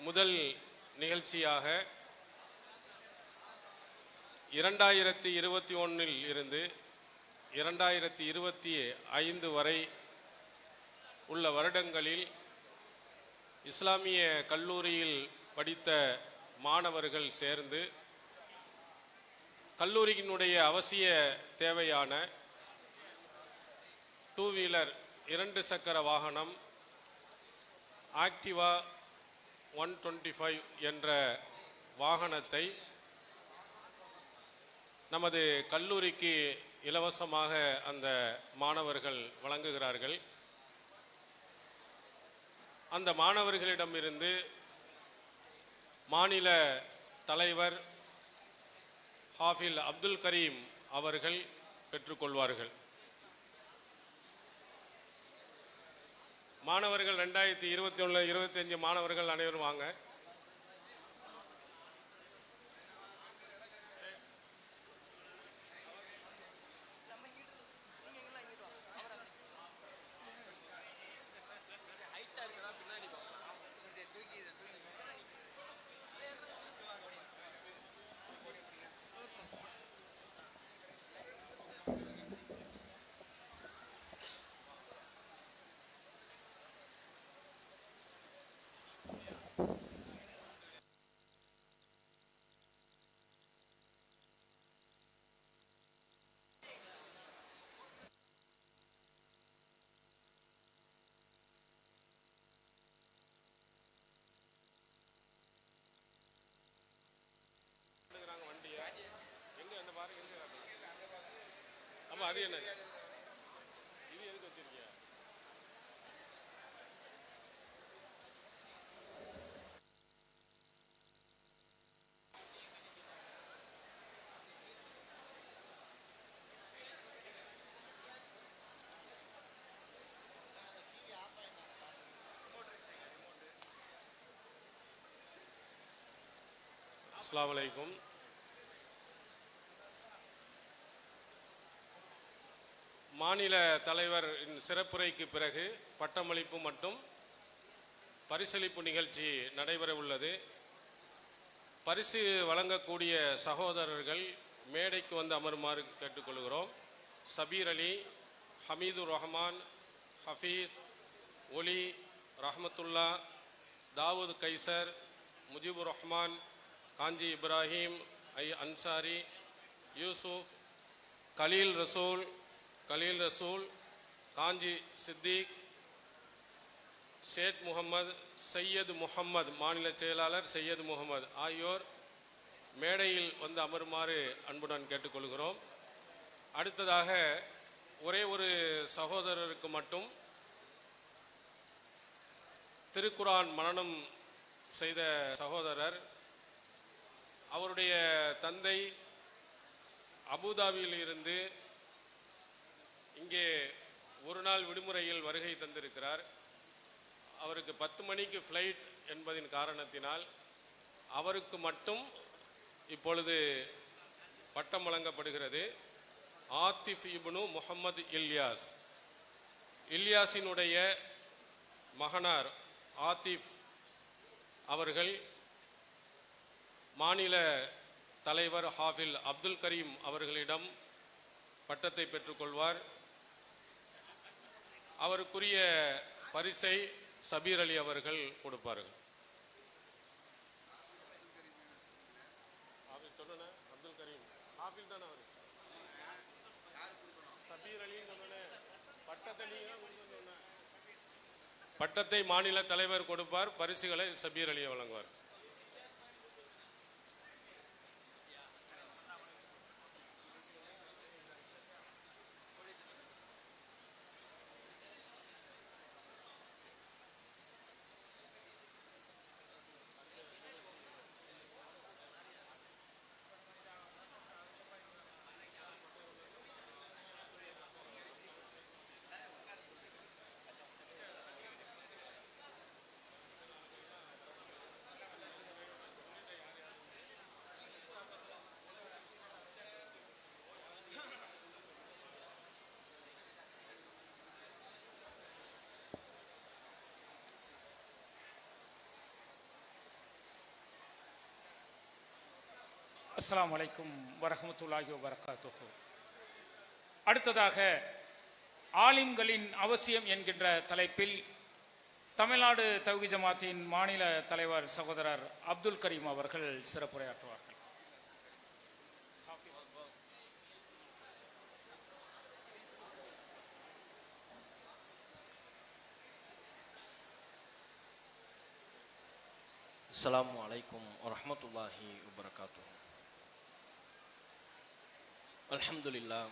முதல் நிகழ்ச்சியாக 2021 இருந்து 2025 வரை உள்ள வருடங்களில் இஸ்லாமிய கல்லூரியில் படித்த மாணவர்கள் சேர்ந்து கல்லூரியினுடைய அவசிய தேவையான 2 வீலர் 2 சக்கர வாகனம் ஆக்டிவா 125 என்ற வாகனத்தை நமது கல்லூரிக்கு இலவசமாக அந்த மாணவர்கள் வழங்குகிறார்கள். அந்த மாணவர்களிடமிருந்து மாநில தலைவர் ஹாஃபில் அப்துல் கரீம் அவர்கள் பெற்றுக்கொள்வார்கள். மாணவர்கள் 2021-25 மாணவர்கள் அனைவரும் வாங்க. அது என்ன இது எதுக்கு வச்சிருக்கீங்க? அஸ்ஸலாமு அலைக்கும். மாநில தலைவரின் சிறப்புரைக்கு பிறகு பட்டமளிப்பு மற்றும் பரிசளிப்பு நிகழ்ச்சி நடைபெற உள்ளது. பரிசு வழங்கக்கூடிய சகோதரர்கள் மேடைக்கு வந்து அமருமாறு கேட்டுக்கொள்கிறோம். சபீர் அலி, ஹமீதுர் ரஹ்மான், ஹஃபீஸ், ஒலி, ரஹமத்துல்லா, தாவூத் கைசர், முஜிபுர் ரஹ்மான், காஞ்சி இப்ராஹிம், அன்சாரி, யூசுப், கலீல் ரசூல், காஞ்சி சித்திக், ஷேட் முகமது, சையது முகமது, மாநில செயலாளர் சையது முகமது ஆகியோர் மேடையில் வந்து அமருமாறு அன்புடன் கேட்டுக்கொள்கிறோம். அடுத்ததாக ஒரே ஒரு சகோதரருக்கு மட்டும் திருக்குரான் மனனம் செய்த சகோதரர், அவருடைய தந்தை அபுதாபியில் இருந்து இங்கே ஒரு நாள் விடுமுறையில் வருகை தந்திருக்கிறார். அவருக்கு 10 மணிக்கு ஃப்ளைட் என்பதின் காரணத்தினால் அவருக்கு மட்டும் இப்பொழுது பட்டம் வழங்கப்படுகிறது. ஆத்திஃப் இப்னு முஹம்மது இல்யாஸினுடைய மகனார் ஆத்திஃப் அவர்கள் மாநில தலைவர் ஹாஃபில் அப்துல் கரீம் அவர்களிடம் பட்டத்தை பெற்றுக்கொள்வார். அவருக்குரிய பரிசை சபீர் அலி அவர்கள் கொடுப்பார்கள். அப்துல் கரீம் ஹாஃபில் தானே அவர்? சபீர் அலி பட்டத்தை மாநில தலைவர் கொடுப்பார், பரிசுகளை சபீர் அலியை வழங்குவார். அஸ்ஸலாமு அலைக்கும் வரஹ்மத்துல்லாஹி வபரகாத்துஹு. அடுத்ததாக ஆலிம்களின் அவசியம் என்கின்ற தலைப்பில் தமிழ்நாடு தௌஹீத் ஜமாத்தின் மாநில தலைவர் சகோதரர் அப்துல் கரீம் அவர்கள் சிறப்புரையாற்றுவார்கள். அஸ்ஸலாமு அலைக்கும் வரஹ்மத்துல்லாஹி வபரகாத்துஹு. அல்ஹம்துலில்லாஹ்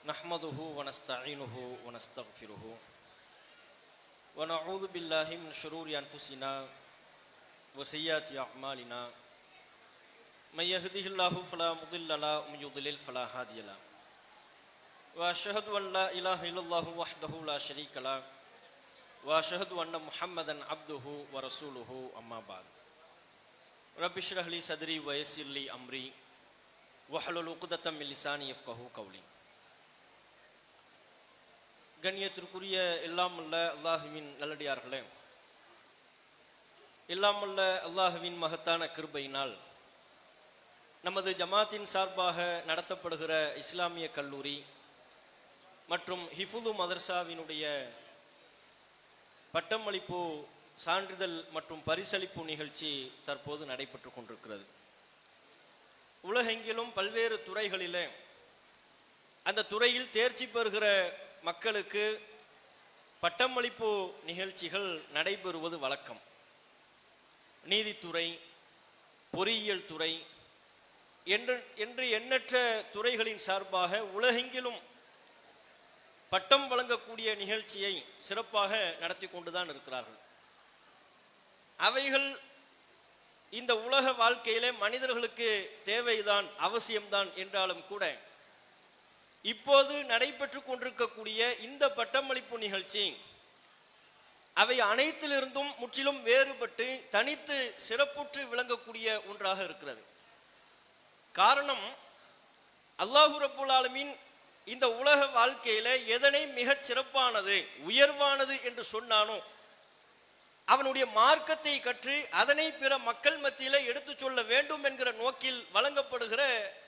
நஹ்மதுஹு வ நஸ்தஈனுஹு வ நஸ்தக்ஃபிருஹு வ நஊது பில்லாஹி மின் ஷுரூரி அன்ஃபுஸினா வ ஸய்யிஆத்தி அஅமாலினா மை யஹ்திஹில்லாஹு ஃபலா முضில்ல லஹு வ மை யுض்லில் ஃபலா ஹாதிய லஹு வ அஷ்ஹது அன் லா இலாஹ இல்லல்லாஹு வஹ்தஹு லா ஷரீக லஹு வஅஷ்ஹது அன்ன முஹம்மதன் அப்துஹு வ ரசூலுஹு அம்மா பாத். ரப்பி ஷ்ரஹ் லி ஸத்ரி வ யஸ்ஸிர் லி அம்ரி வஹ்லுல் உக்தத்தம் மின் லிசானி யஃப்கஹு கௌலி. கண்ணியத்திற்குரிய எல்லாம் உள்ள அல்லாஹுவின் நல்லடியார்களே, எல்லாம் உள்ள அல்லாஹுவின் மகத்தான கிருபையினால் நமது ஜமாத்தின் சார்பாக நடத்தப்படுகிற இஸ்லாமிய கல்லூரி மற்றும் ஹிஃபுது மதர்சாவினுடைய பட்டமளிப்பு சான்றிதழ் மற்றும் பரிசளிப்பு நிகழ்ச்சி தற்போது நடைபெற்று கொண்டிருக்கிறது. உலகெங்கிலும் பல்வேறு துறைகளிலே அந்த துறையில் தேர்ச்சி பெறுகிற மக்களுக்கு பட்டமளிப்பு நிகழ்ச்சிகள் நடைபெறுவது வழக்கம். நீதித்துறை, பொறியியல் துறை என்று எண்ணற்ற துறைகளின் சார்பாக உலகெங்கிலும் பட்டம் வழங்கக்கூடிய நிகழ்ச்சியை சிறப்பாக நடத்தி கொண்டுதான் இருக்கிறார்கள். அவைகள் இந்த உலக வாழ்க்கையிலே மனிதர்களுக்கு தேவைதான், அவசியம்தான் என்றாலும் கூட இப்போது நடைபெற்று கொண்டிருக்கக்கூடிய இந்த பட்டமளிப்பு நிகழ்ச்சி அவை அனைத்திலிருந்தும் முற்றிலும் வேறுபட்டு தனித்து சிறப்புற்று விளங்கக்கூடிய ஒன்றாக இருக்கிறது. காரணம், அல்லாஹு ரப்புல் ஆலமீன் இந்த உலக வாழ்க்கையில எதனை மிகச் சிறப்பானது, உயர்வானது என்று சொன்னானோ அவனுடைய மார்க்கத்தை கற்று அதனை பிற மக்கள் மத்தியில எடுத்து சொல்ல வேண்டும் என்கிற நோக்கில் வழங்கப்படுகிற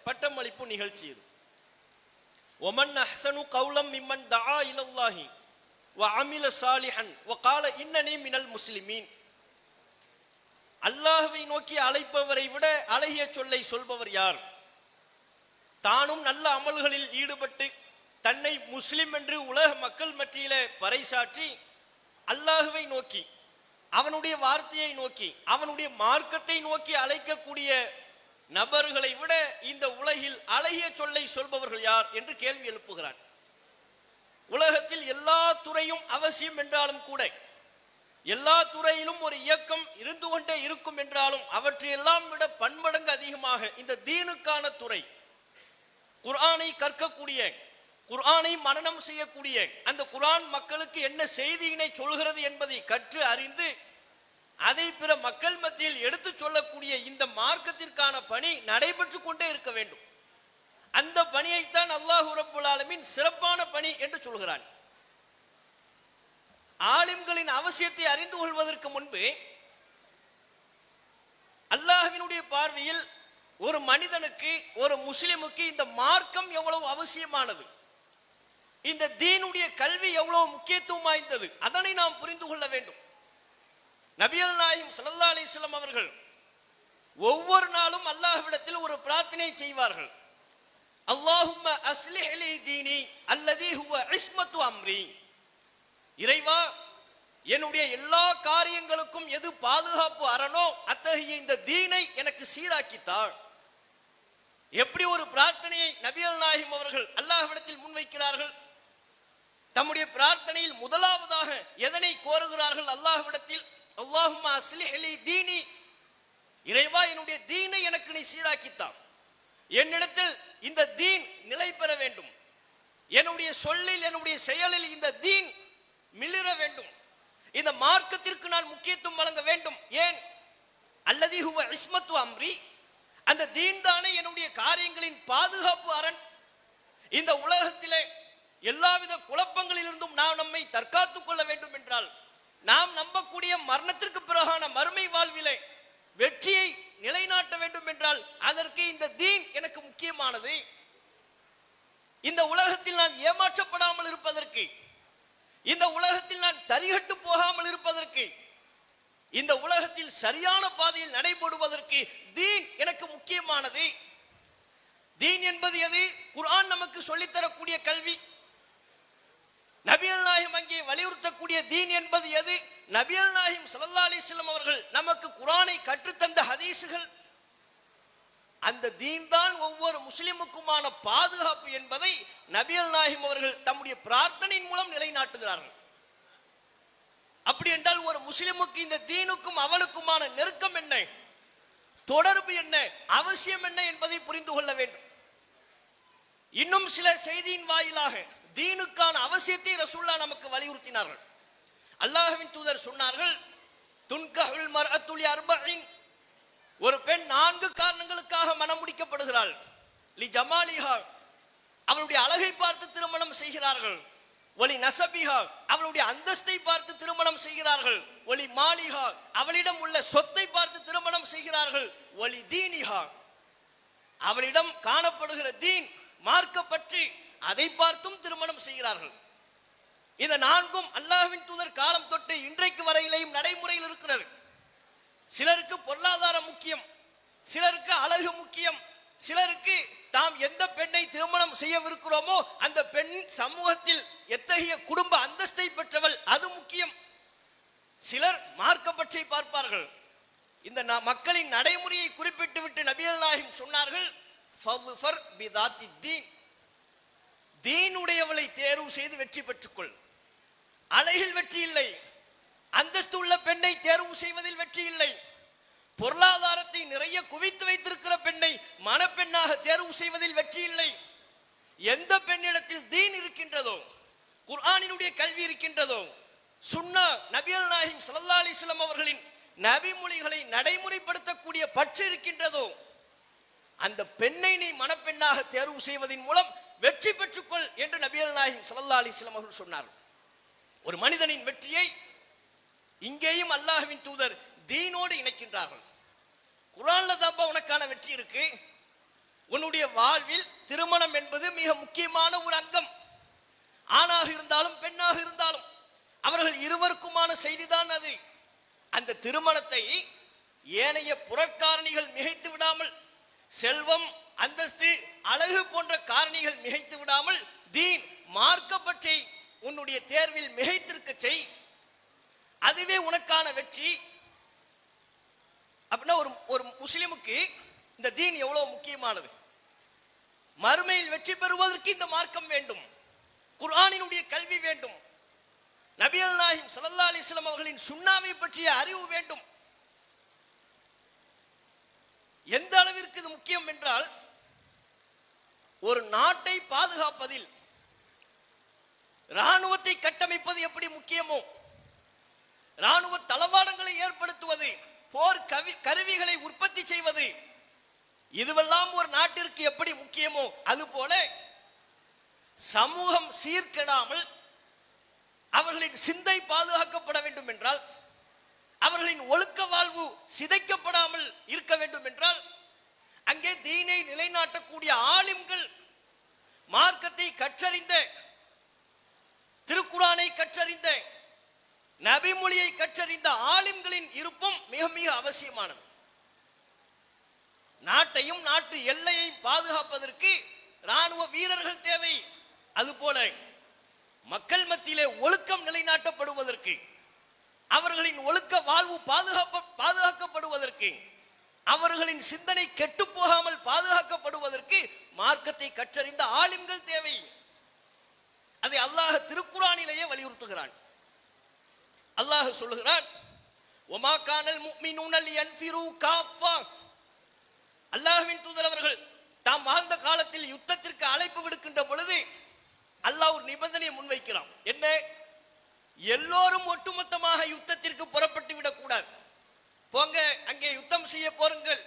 பட்டமளிப்பு நிகழ்ச்சி இது. ஒமன் அஹ்சனு கௌலம் மிம்மன் தஆ இலல்லாஹி வ அமில சாலிஹன் வ கால இன்னனி மினல் முஸ்லிமீன். அல்லாஹ்வை நோக்கி அழைப்பவரை விட அழகிய சொல்லை சொல்பவர் யார்? தானும் நல்ல அமல்களில் ஈடுபட்டு தன்னை முஸ்லிம் என்று உலக மக்கள் மத்தியிலே பறைசாற்றி அல்லாஹ்வை நோக்கி, அவனுடைய வார்த்தையை நோக்கி, அவனுடைய மார்க்கத்தை நோக்கி அழைக்கக்கூடிய நபர்களை விட இந்த உலகில் அழகிய சொல்லை சொல்பவர்கள் யார் என்று கேள்வி எழுப்புகிறான். உலகத்தில் எல்லா துறையும் அவசியம் என்றாலும் கூட, எல்லா துறையிலும் ஒரு இயக்கம் இருந்து கொண்டே இருக்கும் என்றாலும் அவற்றையெல்லாம் விட பன்மடங்கு அதிகமாக இந்த தீனுக்கான துறை, குர்ஆனை கற்கக்கூடிய, குர்ஆனை மனனம் செய்யக்கூடிய, அந்த குர்ஆன் மக்களுக்கு என்ன செய்தியினை சொல்கிறது என்பதை கற்று அறிந்து அதை பிற மக்கள் மத்தியில் எடுத்து சொல்லக்கூடிய இந்த மார்க்கத்திற்கான பணி நடைபெற்று கொண்டே இருக்க வேண்டும். அந்த பணியைத்தான் அல்லாஹு ரப்புல் ஆலமீன் சிறப்பான பணி என்று சொல்கிறான். ஆலிம்களின் அவசியத்தை அறிந்து கொள்வதற்கு முன்பு அல்லாஹ்வினுடைய பார்வையில் ஒரு மனிதனுக்கு, ஒரு முஸ்லிமுக்கு இந்த மார்க்கம் எவ்வளவு அவசியமானது, இந்த தீனுடைய கல்வி எவ்வளவு முக்கியத்துவம் வாய்ந்தது, அதனை நாம் புரிந்து கொள்ள வேண்டும். நபிகள் நாயகம் ஸல்லல்லாஹு அலைஹி வஸல்லம் அவர்கள் ஒவ்வொரு நாளும் அல்லாஹ்விடத்தில் ஒரு பிரார்த்தனை செய்வார்கள். அல்லாஹும்ம அஸ்லிஹ் லி தீனி அல்லதி ஹுவ இஸ்மத்து அம்ரி. இறைவா, என்னுடைய எல்லா காரியங்களுக்கும் எது பாதுகாப்பு அரணோ அத்தகைய இந்த தீனை எனக்கு சீராக்கித்தாள். எப்படி ஒரு பிரார்த்தனையை நபிகள் நாயகம் அவர்கள் அல்லாஹ்விடத்தில் முன்வைக்கிறார்கள்? தம்முடைய பிரார்த்தனையில் முதலாவதாக எதனை கோருகிறார்கள் அல்லாஹ்விடத்தில்? அல்லாஹும்ம அஸ்லிஹ் லி தீனி, இறைவா என்னுடைய தீனை எனக்கு நீ சீராக்கித்தாள். என்னிடத்தில் இந்த தீன் நிலை பெற வேண்டும், என்னுடைய சொல்லில் என்னுடைய செயலில் இந்த தீன் மிளிர வேண்டும், இந்த மார்க்கத்திற்கு நான் முக்கியத்துவம் வழங்க வேண்டும். ஏன்? அல்லதி ஹுவ இஸ்மத்து அம்ரி, அந்த தீன் தானே என்னுடைய காரியங்களின் பாதுகாப்பு அரண். இந்த உலகத்திலே எல்லாவித குழப்பங்களிலிருந்தும் நாம் நம்மை தற்காத்துக் கொள்ள வேண்டும் என்றால், நாம் நம்பக்கூடிய மரணத்திற்கு பிறகான மறுமை வாழ்விலே வெற்றியை நிலைநாட்ட வேண்டும் என்ற என்றால் அதற்கு இந்த தீன் எனக்கு முக்கியமானது. இந்த உலகத்தில் நான் ஏமாற்றப்படாமல் இருப்பதற்கு, இந்த உலகத்தில் நான் தரிகட்டு போகாமல் இருப்பதற்கு, இந்த உலகத்தில் சரியான பாதையில் நடைபெறுவதற்கு தீன் எனக்கு முக்கியமானது. தீன் என்பது எது? குர்ஆன் நமக்கு சொல்லித்தரக்கூடிய கல்வி. நபிகள் நாயகம் அங்கே வலியுறுத்தக்கூடிய தீன் என்பது எது? நபிகள் நாயகம் ஸல்லல்லாஹு அலைஹி வஸல்லம் அவர்கள் நமக்கு குர்ஆனை கற்றுத்தந்த ஹதீஸுகள். அந்த தீன் தான் ஒவ்வொரு முஸ்லிமுக்குமான பாதுகாப்பு என்பதை நபிகள் நாயகம் அவர்கள் தம்முடைய பிரார்த்தனையின் மூலம் நிலைநாட்டுகிறார்கள். அப்படி என்றால் ஒரு முஸ்லிமுக்கு இந்த தீனுக்கும் அவனுக்குமான நெருக்கம் என்ன, தொடர்பு என்ன, அவசியம் என்ன என்பதை புரிந்து கொள்ள வேண்டும். இன்னும் சில செய்தியின் வாயிலாக தீனுக்கான அவசியத்தை ரசூலுல்லாஹ் நமக்கு வலியுறுத்தினார்கள். அல்லாஹ்வின் தூதர் சொன்னார்கள், துன்கஹுல் மர்அத்து லி அர்பஇன், ஒரு பெண் 4 காரணங்களுக்காக மனம் முடிக்கப்படுகிறாள். லி ஜமாலிஹா, அவளுடைய அழகை பார்த்து திருமணம் செய்கிறார்கள். ஒலி நசபிஹா, அவளுடைய அந்தஸ்தை பார்த்து திருமணம் செய்கிறார்கள். ஒலி மாலிஹா, அவளிடம் உள்ள சொத்தை பார்த்து திருமணம் செய்கிறார்கள். ஒலி தீனிஹா, அவளிடம் காணப்படுகிற தீன் மார்க்க பற்றி அதை பார்த்தும் திருமணம் செய்கிறார்கள். இந்த 4ம் அல்லாஹ்வின் தூதர் காலம் தொட்டு இன்றைக்கு வரையிலேயும் நடைமுறையில் இருக்கிறது. சிலருக்கு பொருளாதாரம் முக்கியம், சிலருக்கு அழகு முக்கியம், சிலருக்கு தாம் எந்த பெண்ணை திருமணம் செய்யவிருக்கிறோமோ அந்த பெண் சமூகத்தில் எத்தகைய குடும்ப அந்தஸ்தை பெற்றவள் அது முக்கியம். சிலர் மார்க்க பற்றி பார்ப்பார்கள். இந்த மக்களின் நடைமுறையை குறிப்பிட்டு விட்டு நபிகள் நாயகம் சொன்னார்கள், ஃபல்ஃபர் பிதாத்தி தீன், தீனுடையவளை தேர்வு செய்து வெற்றி பெற்றுக்கொள். அழகில் வெற்றி இல்லை, அந்தஸ்து உள்ள பெண்ணை தேர்வு செய்வதில் வெற்றி இல்லை, பொருளாதாரத்தை நிறைய குவித்து வைத்திருக்கிற பெண்ணை மணப்பெண்ணாக தேர்வு செய்வதில் வெற்றி இல்லை. எந்த பெண்ணிடத்தில் தீன் இருக்கின்றதோ, குர்ஆனினுடைய கல்வி இருக்கின்றதோ, சுன்னா நபிகள் நாயகம் ஸல்லல்லாஹு அலைஹி வஸல்லம் அவர்களின் நபிமொழிகளை நடைமுறைப்படுத்தக்கூடிய பற்று இருக்கின்றதோ, அந்த பெண்ணை நீ மணப்பெண்ணாக தேர்வு செய்வதன் மூலம் வெற்றி பெற்றுக்கொள் என்று நபிகள் நாயகம் ஸல்லல்லாஹு அலைஹி வஸல்லம் அவர்கள் சொன்னார். ஒரு மனிதனின் வெற்றியை இங்கேயும் அல்லாஹ்வின் தூதர் தீனோடு இணைக்கின்றார்கள். குர்ஆன்ல தான்ப்பா உனக்கான வெற்றி இருக்கு. உன்னுடைய வாழ்வில் திருமணம் என்பது மிக முக்கியமான ஒரு அங்கம். ஆணாக இருந்தாலும் பெண்ணாக இருந்தாலும் அவர்கள் இருவருக்குமான செய்திதான் அது. அந்த திருமணத்தை ஏனைய புறக்காரணிகள் மிகைத்து விடாமல், செல்வம், அந்தஸ்து, அழகு போன்ற காரணிகள் மிகைத்து விடாமல் தீன் மார்க்கப்பற்றை உன்னுடைய தேர்வில் மிகைத்திருக்க செய். அதுவே உனக்கான வெற்றி. அப்படின்னா ஒரு முஸ்லிமுக்கு இந்த தீன் எவ்வளவு முக்கியமானது. மறுமையில் வெற்றி பெறுவதற்கு இந்த மார்க்கம் வேண்டும், குர்ஆனினுடைய கல்வி வேண்டும், நபிகள் நாயகம் ஸல்லல்லாஹு அலைஹி வஸல்லம் அவர்களின் சுன்னாவை பற்றிய அறிவு வேண்டும். எந்த அளவிற்கு இது முக்கியம் என்றால், ஒரு நாட்டை பாதுகாப்பதில் இராணுவத்தை கட்டமைப்பது எப்படி முக்கியமோ, இராணுவ தளவாடங்களை ஏற்படுத்துவது, போர் கருவிகளை உற்பத்தி செய்வது, இதுவெல்லாம் ஒரு நாட்டிற்கு எப்படி முக்கியமோ அதுபோல சமூகம் சீர்கெடாமல் அவர்களின் சிந்தை பாதுகாக்கப்பட வேண்டும் என்றால், அவர்களின் ஒழுக்க வாழ்வு சிதைக்கப்படாமல் இருக்க வேண்டும் என்றால், அங்கே தீனை நிலைநாட்டக்கூடிய ஆலிம்கள், மார்க்கத்தை கற்றறிந்த, திருக்குர்ஆனை கற்றறிந்த, நபிமொழியை கற்றறிந்த ஆலிம்களின் இருப்பும் மிக மிக அவசியமானது. நாட்டையும் நாட்டு எல்லையை பாதுகாப்பதற்கு இராணுவ வீரர்கள் தேவை. அதுபோல மக்கள் மத்தியிலே ஒழுக்கம் நிலைநாட்டப்படுவதற்கு, அவர்களின் ஒழுக்க வாழ்வு பாதுகாக்கப்படுவதற்கு, அவர்களின் சிந்தனை கெட்டு போகாமல் பாதுகாக்கப்படுவதற்கு மார்க்கத்தை கற்றறிந்த ஆலிம்கள் தேவை. அதை அல்லாஹ் திருக்குர்ஆனிலேயே வலியுறுத்துகிறான். அல்லாஹ் சொல்லுகிறான், ஒமா கானல் முஃமினூன லியன்ஃபிரு காஃபா. அல்லாஹ்வின் தூதர் அவர்கள் தாம் வாழ்ந்த காலத்தில் யுத்தத்திற்கு அழைப்பு விடுக்கின்ற பொழுது அல்லாஹ் ஒரு நிபந்தனையை முன்வைக்கிறான். என்ன? எல்லோரும் ஒட்டுமொத்தமாக யுத்தத்திற்கு புறப்பட்டு விடக்கூடாது. போங்க, அங்கே யுத்தம் செய்ய போருங்கள்,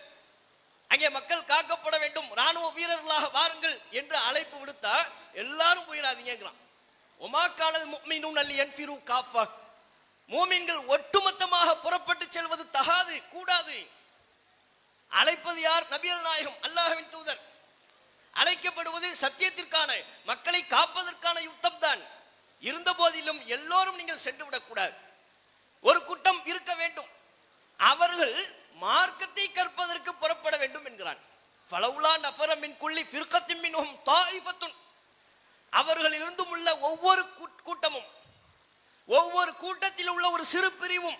அங்கே மக்கள் காக்கப்பட வேண்டும், ராணுவ வீரர்களாக வாருங்கள் என்று அழைப்பு விடுத்தா எல்லாரும் போயிடாதீங்கிறான். ஒமா கானல் முஃமினூன லியன்ஃபிரு காஃபா. மூமின்கள் ஒட்டுமொத்தமாக புறப்பட்டு செல்வது தகாது, கூடாது. அழைப்பது யார்? நபிகள் நாயகம், அல்லாஹ்வின் தூதர். அழைக்கப்படுவது சத்தியத்திற்கான, மக்களை காப்பதற்கான யுத்தம் தான். இருந்த போதிலும் எல்லோரும் நீங்கள் சென்று விடக்கூடாது. ஒரு கூட்டம் இருக்க வேண்டும், அவர்கள் மார்க்கத்தை கற்பதற்கு புறப்பட வேண்டும் என்கிறான். ஃபலவுலா நஃபர மின் குல்லி ஃபிர்கத்தின் மின்ஹும் தாயிஃபத்துன். அவர்களில் இருந்தும் உள்ள ஒவ்வொரு கூட்டமும், ஒவ்வொரு கூட்டத்தில் உள்ள ஒரு சிறு பிரிவும்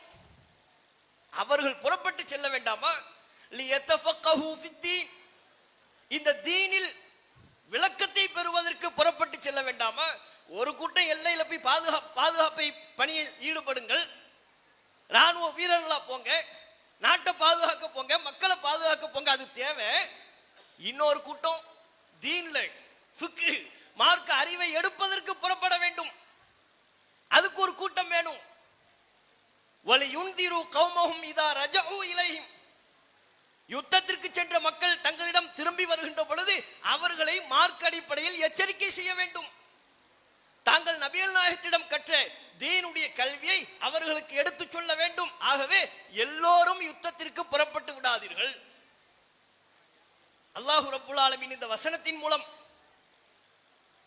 அவர்கள் புறப்பட்டு செல்ல வேண்டாமா? லியத்தஃபக்கஹு ஃபித்தீன், இந்த தீனில் விளக்கத்தை பெறுவதற்கு புறப்பட்டு செல்ல வேண்டாமா? ஒரு கூட்டம் எல்லையில போய் பாதுகாப்பை பணியில் ஈடுபடுங்கள், ராணுவ வீரர்களா போங்க, நாட்டை பாதுகாக்க போங்க, மக்களை பாதுகாக்க போங்க, அது தேவை. இன்னொரு கூட்டம் தீன்ல ஃபிக்ஹ் மார்க்க அறிவை எடுப்பதற்கு புறப்பட வேண்டும், அதுக்கு ஒரு கூட்டம் வேணும். வலியுன்திரு கௌமஹும் இதா ரஜஉ இலைஹிம், யுத்தத்திற்கு சென்ற மக்கள் தங்களிடம் திரும்பி வருகின்ற பொழுது அவர்களை மார்க்க அடிப்படையில் எச்சரிக்கை செய்ய வேண்டும். தாங்கள் நபிகள் நாயகத்திடம் கற்ற தீனுடைய கல்வியை அவர்களுக்கு எடுத்து சொல்ல வேண்டும். ஆகவே எல்லோரும் யுத்தத்திற்கு புறப்பட்டு விடாதீர்கள். அல்லாஹ் ரப்புல் ஆலமீன் இந்த வசனத்தின் மூலம்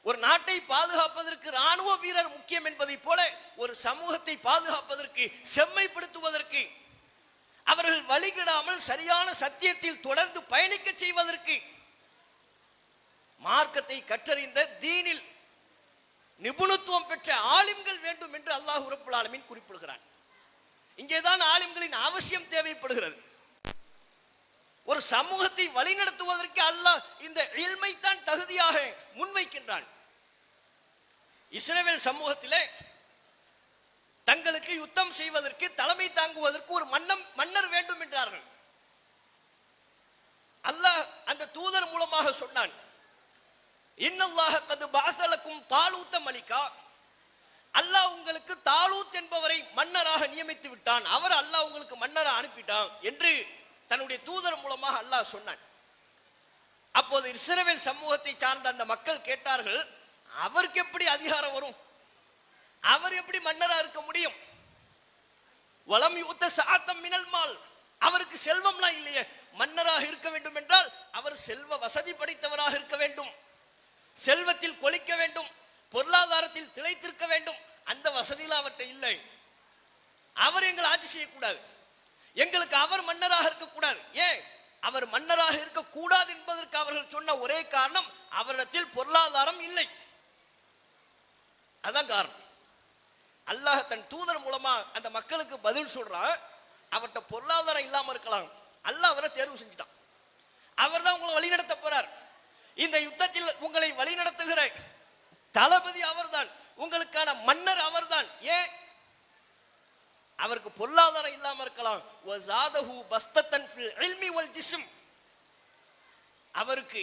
ஒரு நாட்டை பாதுகாப்பதற்கு ராணுவ வீரர் முக்கியம் என்பதை போல ஒரு சமூகத்தை பாதுகாப்பதற்கு, செம்மைப்படுத்துவதற்கு, அவர்கள் வழிகிடாமல் சரியான சத்தியத்தில் தொடர்ந்து பயணிக்க செய்வதற்கு மார்க்கத்தை கற்றறிந்த தீனில் நிபுணத்துவம் பெற்ற ஆலிம்கள் வேண்டும் என்று அல்லாஹ் ரப்புல் ஆலமீன் குறிப்பிடுகிறான். இங்கேதான் ஆலிம்களின் அவசியம் தேவைப்படுகிறது. ஒரு சமூகத்தை வழிநடத்துவதற்கு அல்லாஹ் இந்த இல்மை தான் தகுதியாக முன்வைக்கின்றான். இஸ்ரவேல் சமூகத்திலே தங்களுக்கு யுத்தம் செய்வதற்கு, தலைமை தாங்குவதற்கு ஒரு மன்னர் வேண்டும் என்றார்கள். அல்லாஹ் அந்த தூதர் மூலமாக சொன்னான், இன்னல்லாஹ கது பஅஸலக்கும் தாலூத்த மலிகா, அல்லாஹ் உங்களுக்கு தாலூத் என்பவரை மன்னராக நியமித்து விட்டான், அவர் அல்லாஹ் உங்களுக்கு மன்னராக அனுப்பிட்டான் என்று தன்னுடைய தூதர் மூலமாக அல்லாஹ் சொன்னான். அப்போது இஸ்ரவேல் சமூகத்தை சார்ந்த அந்த மக்கள் கேட்டார்கள், அவருக்கு எப்படி அதிகாரம் வரும்? அவர் எப்படி மன்னரா இருக்க முடியும்? வலம் யூத்த சாத்தம் மினல் மால், அவருக்கு செல்வம்லாம் இல்லையே. மன்னராக இருக்க வேண்டும் என்றால் அவர் செல்வ வசதி படைத்தவராக இருக்க வேண்டும், செல்வத்தில் கொளிக்க வேண்டும், பொருளாதாரத்தில் திளைத்திருக்க வேண்டும். அந்த வசதியெல்லாம் அவர்கிட்ட இல்லை. அவர் எங்களை ஆட்சி செய்யக்கூடாது, எங்களுக்கு அவர் மன்னராக இருக்கக்கூடாது. ஏன் அவர் மன்னராக இருக்கக்கூடாது என்பதற்கு அவர்கள் சொன்ன ஒரே காரணம், அவரிடத்தில் பொருளாதாரம் இல்லை. அதான் காரணம். அல்லாஹ் தன் தூதர் மூலமா அந்த மக்களுக்கு பதில் சொல்றான், அவர்கிட்ட பொருளாதாரம் இல்லாம இருக்கலாம், அல்லாஹ் அவரை தேர்வு செஞ்சுட்டான், அவர் தான் உங்களை வழிநடத்த போறார். இந்த யுத்தத்தில் உங்களை வழிநடத்துகிற தளபதி அவர்தான், உங்களுக்கான மன்னர் அவர்தான். ஏன் அவருக்கு பொருளாதாரம் இல்லாம இருக்கலாம், வஸாதஹு பஸ்தத்தன் ஃபில் இல்மி வல் ஜிஸ்ம், அவருக்கு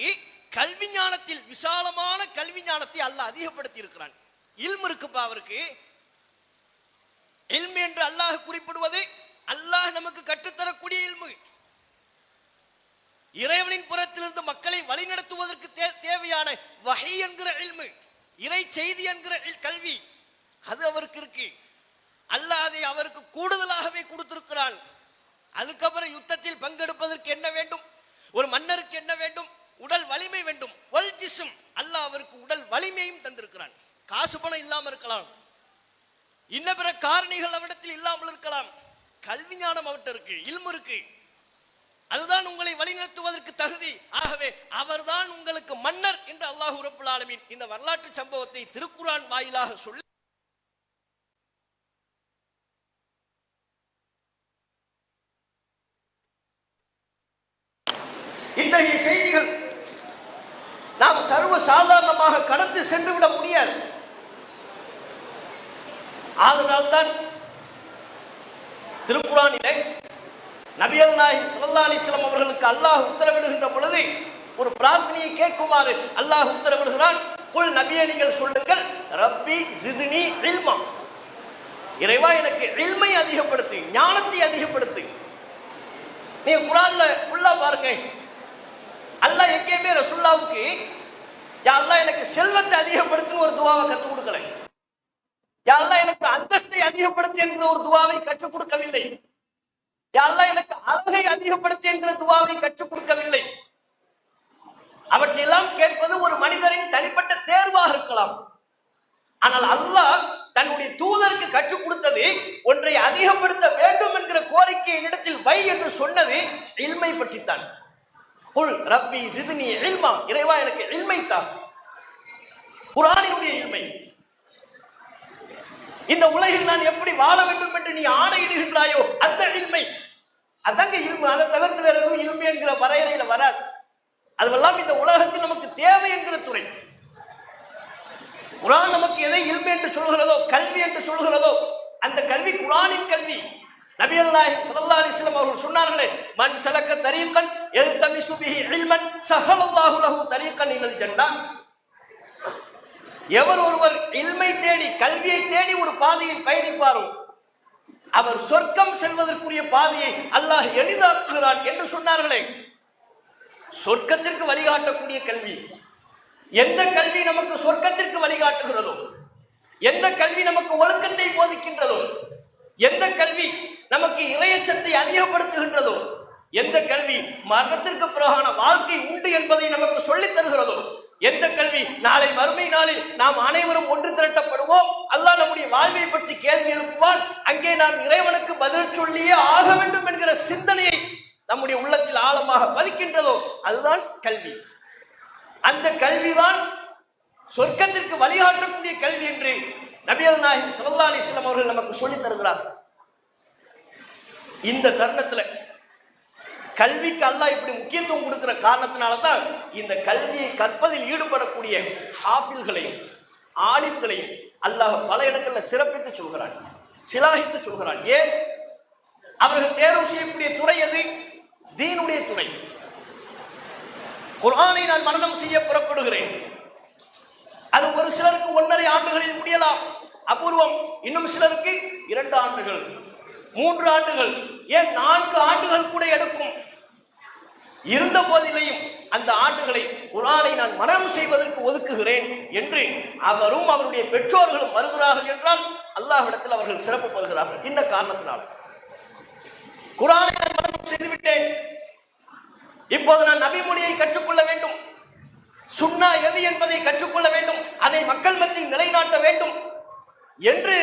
கல்வி ஞானத்தில் விசாலமான கல்வி ஞானத்தை அல்லாஹ் அதிகப்படுத்தி இருக்கிறான். இல்மு இருக்குப்பா அவருக்கு. இல்மு என்று அல்லாஹ் குறிப்பிடுவது அல்லாஹ் நமக்கு கற்றுத்தரக்கூடிய இல்மு. இறைவனின் புறத்திலிருந்து மக்களை வழிநடத்துவதற்கு தேவையான வஹி என்கிற இல்மு, இறை செய்தி என்கிற கல்வி, அது அவருக்கு இருக்கு. அல்லாஹ் அதை அவருக்கு கூடுதலாகவே கொடுத்திருக்கிறான். அதுக்கப்புறம் யுத்தத்தில் பங்கெடுப்பதற்கு என்ன வேண்டும்? ஒரு மன்னருக்கு என்ன வேண்டும்? உடல் வலிமை வேண்டும். வல் ஜிஸ்ம், அல்லாஹ் அவருக்கு உடல் வலிமையும் தந்திருக்கிறான். காசு பணம் இல்லாம இருக்கலாம், இன்ன பிற காரணிகள் அவரிடத்தில் இல்லாமல் இருக்கலாம், கல்வி ஞானம் அவர்கிட்ட இருக்கு, இல்மு இருக்கு. அதுதான் உங்களை வழிநடத்துவதற்கு தகுதி. ஆகவே அவர்தான் உங்களுக்கு மன்னர் என்று அல்லாஹ் ரப்புல் ஆலமீன் இந்த வரலாற்று சம்பவத்தை திருக்குர்ஆன் வாயிலாக சொல்லி இத்தகைய செய்திகள் நாம் சர்வ சாதாரணமாக கடந்து சென்று விட முடியாது. அதனால்தான் திருக்குர்ஆனிலே நபிகள் நாயகம் ஸல்லல்லாஹு அலைஹி வஸல்லம் அவர்களுக்கு அல்லாஹ் உத்தரவிடுகின்ற பொழுது ஒரு பிரார்த்தனையை கேட்குமாறு அல்லாஹ் உத்தரவிடுகிறான். குல் நபியே நீங்கள் சொல்லுங்கள், ரப்பி ஜித்னி இல்மா, இறைவா எனக்கு இல்மை அதிகப்படுத்து, ஞானத்தை அதிகப்படுத்து. நீங்க குர்ஆன்ல ஃபுல்லா பாருங்க, அல்லாஹ் எங்கேயுமே ரசூலுல்லாஹ்வுக்கு யா அல்லாஹ் எனக்கு செல்வத்தை அதிகப்படுத்துன்னு ஒரு துஆவை கற்றுக் கொடுக்கல, யா அல்லாஹ் எனக்கு அந்தஸ்தை அதிகப்படுத்து என்கிற ஒரு துஆவை கற்றுக் கொடுக்கவில்லை. யா அல்லாஹ் எனக்கு அழகை அதிகப்படுத்தி என்கிற துவாவை கற்றுக் கொடுக்கவில்லை. அவற்றையெல்லாம் கேட்பது ஒரு மனிதரின் தனிப்பட்ட தேர்வாக இருக்கலாம். ஆனால் அல்லாஹ் தன்னுடைய தூதருக்கு கற்றுக் கொடுத்தது ஒன்றை அதிகப்படுத்த வேண்டும் என்கிற கோரிக்கை என்னிடத்தில் வை என்று சொன்னது இல்மை பற்றித்தான். குல் ரப்பி ஜித்னி இல்மா, இறைவா எனக்கு இல்மை தா. குர்ஆனினுடைய இல்மை. இந்த உலகில் நான் எப்படி வாழ வேண்டும் என்று நீ ஆணையிடுகின்றாயோ அந்த இல்மை, அதங்க இல்மு. அதை தவிர்த்து வேற எதுவும் இல்மை என்கிற வரையறையில வராது. அதுவெல்லாம் இந்த உலகத்தில் நமக்கு தேவை என்கிற துறை. குர்ஆன் நமக்கு எதை இல்மு என்று சொல்கிறதோ, கல்வி என்று சொல்கிறதோ, அந்த கல்வி குர்ஆனின் கல்வி. நபிகள் நாயகம் ஸல்லல்லாஹு அலைஹி வஸல்லம் அவர்கள் சொன்னார்களே, மன் சலக்க தரீகன் யல்தமிசு பிஹி இல்மன் ஸஹலல்லாஹு லஹு தரீகன் இலல் ஜன்னah. எவர் ஒருவர் இல்மை தேடி, கல்வியை தேடி ஒரு பாதையில் பயணிப்பாரோ அவர் சொர்க்கம் செல்வதற்குரிய பாதையை அல்லாஹ் எளிதாக்குகிறான் என்று சொன்னார்களே. சொர்க்கத்திற்கு வழிகாட்டக்கூடிய கல்வி, எந்த கல்வி நமக்கு சொர்க்கத்திற்கு வழிகாட்டுகிறதோ, எந்த கல்வி நமக்கு ஒழுக்கத்தை போதிக்கின்றதோ, எந்த கல்வி நமக்கு இறையச்சத்தை அதிகப்படுத்துகின்றதோ, எந்த கல்வி மரணத்திற்கு பிறகான வாழ்க்கை உண்டு என்பதை நமக்கு சொல்லித் தருகிறதோ, எந்த கல்வி நாளை மறுமை நாளில் நாம் அனைவரும் ஒன்று திரட்டப்படுவோம், அல்லாஹ் நம்முடைய வாழ்வை பற்றி கேள்வி எழுப்புவான், அங்கே நாம் இறைவனுக்கு பதில் சொல்லியே ஆக வேண்டும் என்கிற சிந்தனையை நம்முடைய உள்ளத்தில் ஆழமாக பதிக்கின்றதோ அதுதான் கல்வி. அந்த கல்விதான் சொர்க்கத்திற்கு வழிகாட்டக்கூடிய கல்வி என்று நபிகள் நாயகம் ஸல்லல்லாஹு அலைஹி வஸல்லம் அவர்கள் நமக்கு சொல்லித் தருகிறார். இந்த தருணத்துல கல்விக்கு அல்லாஹ் இப்படி முக்கியத்துவம் கொடுக்கிற காரணத்தினால தான் இந்த கல்வியை கற்பதில் ஈடுபடக்கூடிய ஹாஃபில்களையும் ஆலிம்களையும் அல்லாஹ் பல இடங்கள்ல சிறப்பித்து சொல்கிறான், சிலாகித்து சொல்கிறான். ஏன்? அவர்கள் தேர்வு செய்யக்கூடிய துறை எது? தீனுடைய துறை. குர்ஆனை நான் மனனம் செய்ய புறப்படுகிறேன். அது ஒரு சிலருக்கு 1.5 ஆண்டுகளில் முடியலாம், அபூர்வம். இன்னும் சிலருக்கு 2 ஆண்டுகள், 3 ஆண்டுகள், ஏன் 4 ஆண்டுகள் கூட எடுக்கும். இருந்த போதிலையும் அந்த ஆண்டுகளை குர்ஆனை நான் மனனம் செய்வதற்கு ஒதுக்குகிறேன் என்று அவரும் அவருடைய பெற்றோர்களும் வருகிறார்கள் என்றால் அல்லாஹ்விடத்தில் அவர்கள் சிறப்பு பெறுகிறார்கள். இந்த காரணத்தினால் குர்ஆனை நான் மனனம் செய்துவிட்டேன், இப்போது நான் நபி மொழியை கற்றுக்கொள்ள வேண்டும், சுன்னா எது என்பதை கற்றுக்கொள்ள வேண்டும், அதை மக்கள் மத்தியில் நிலைநாட்ட வேண்டும் என்று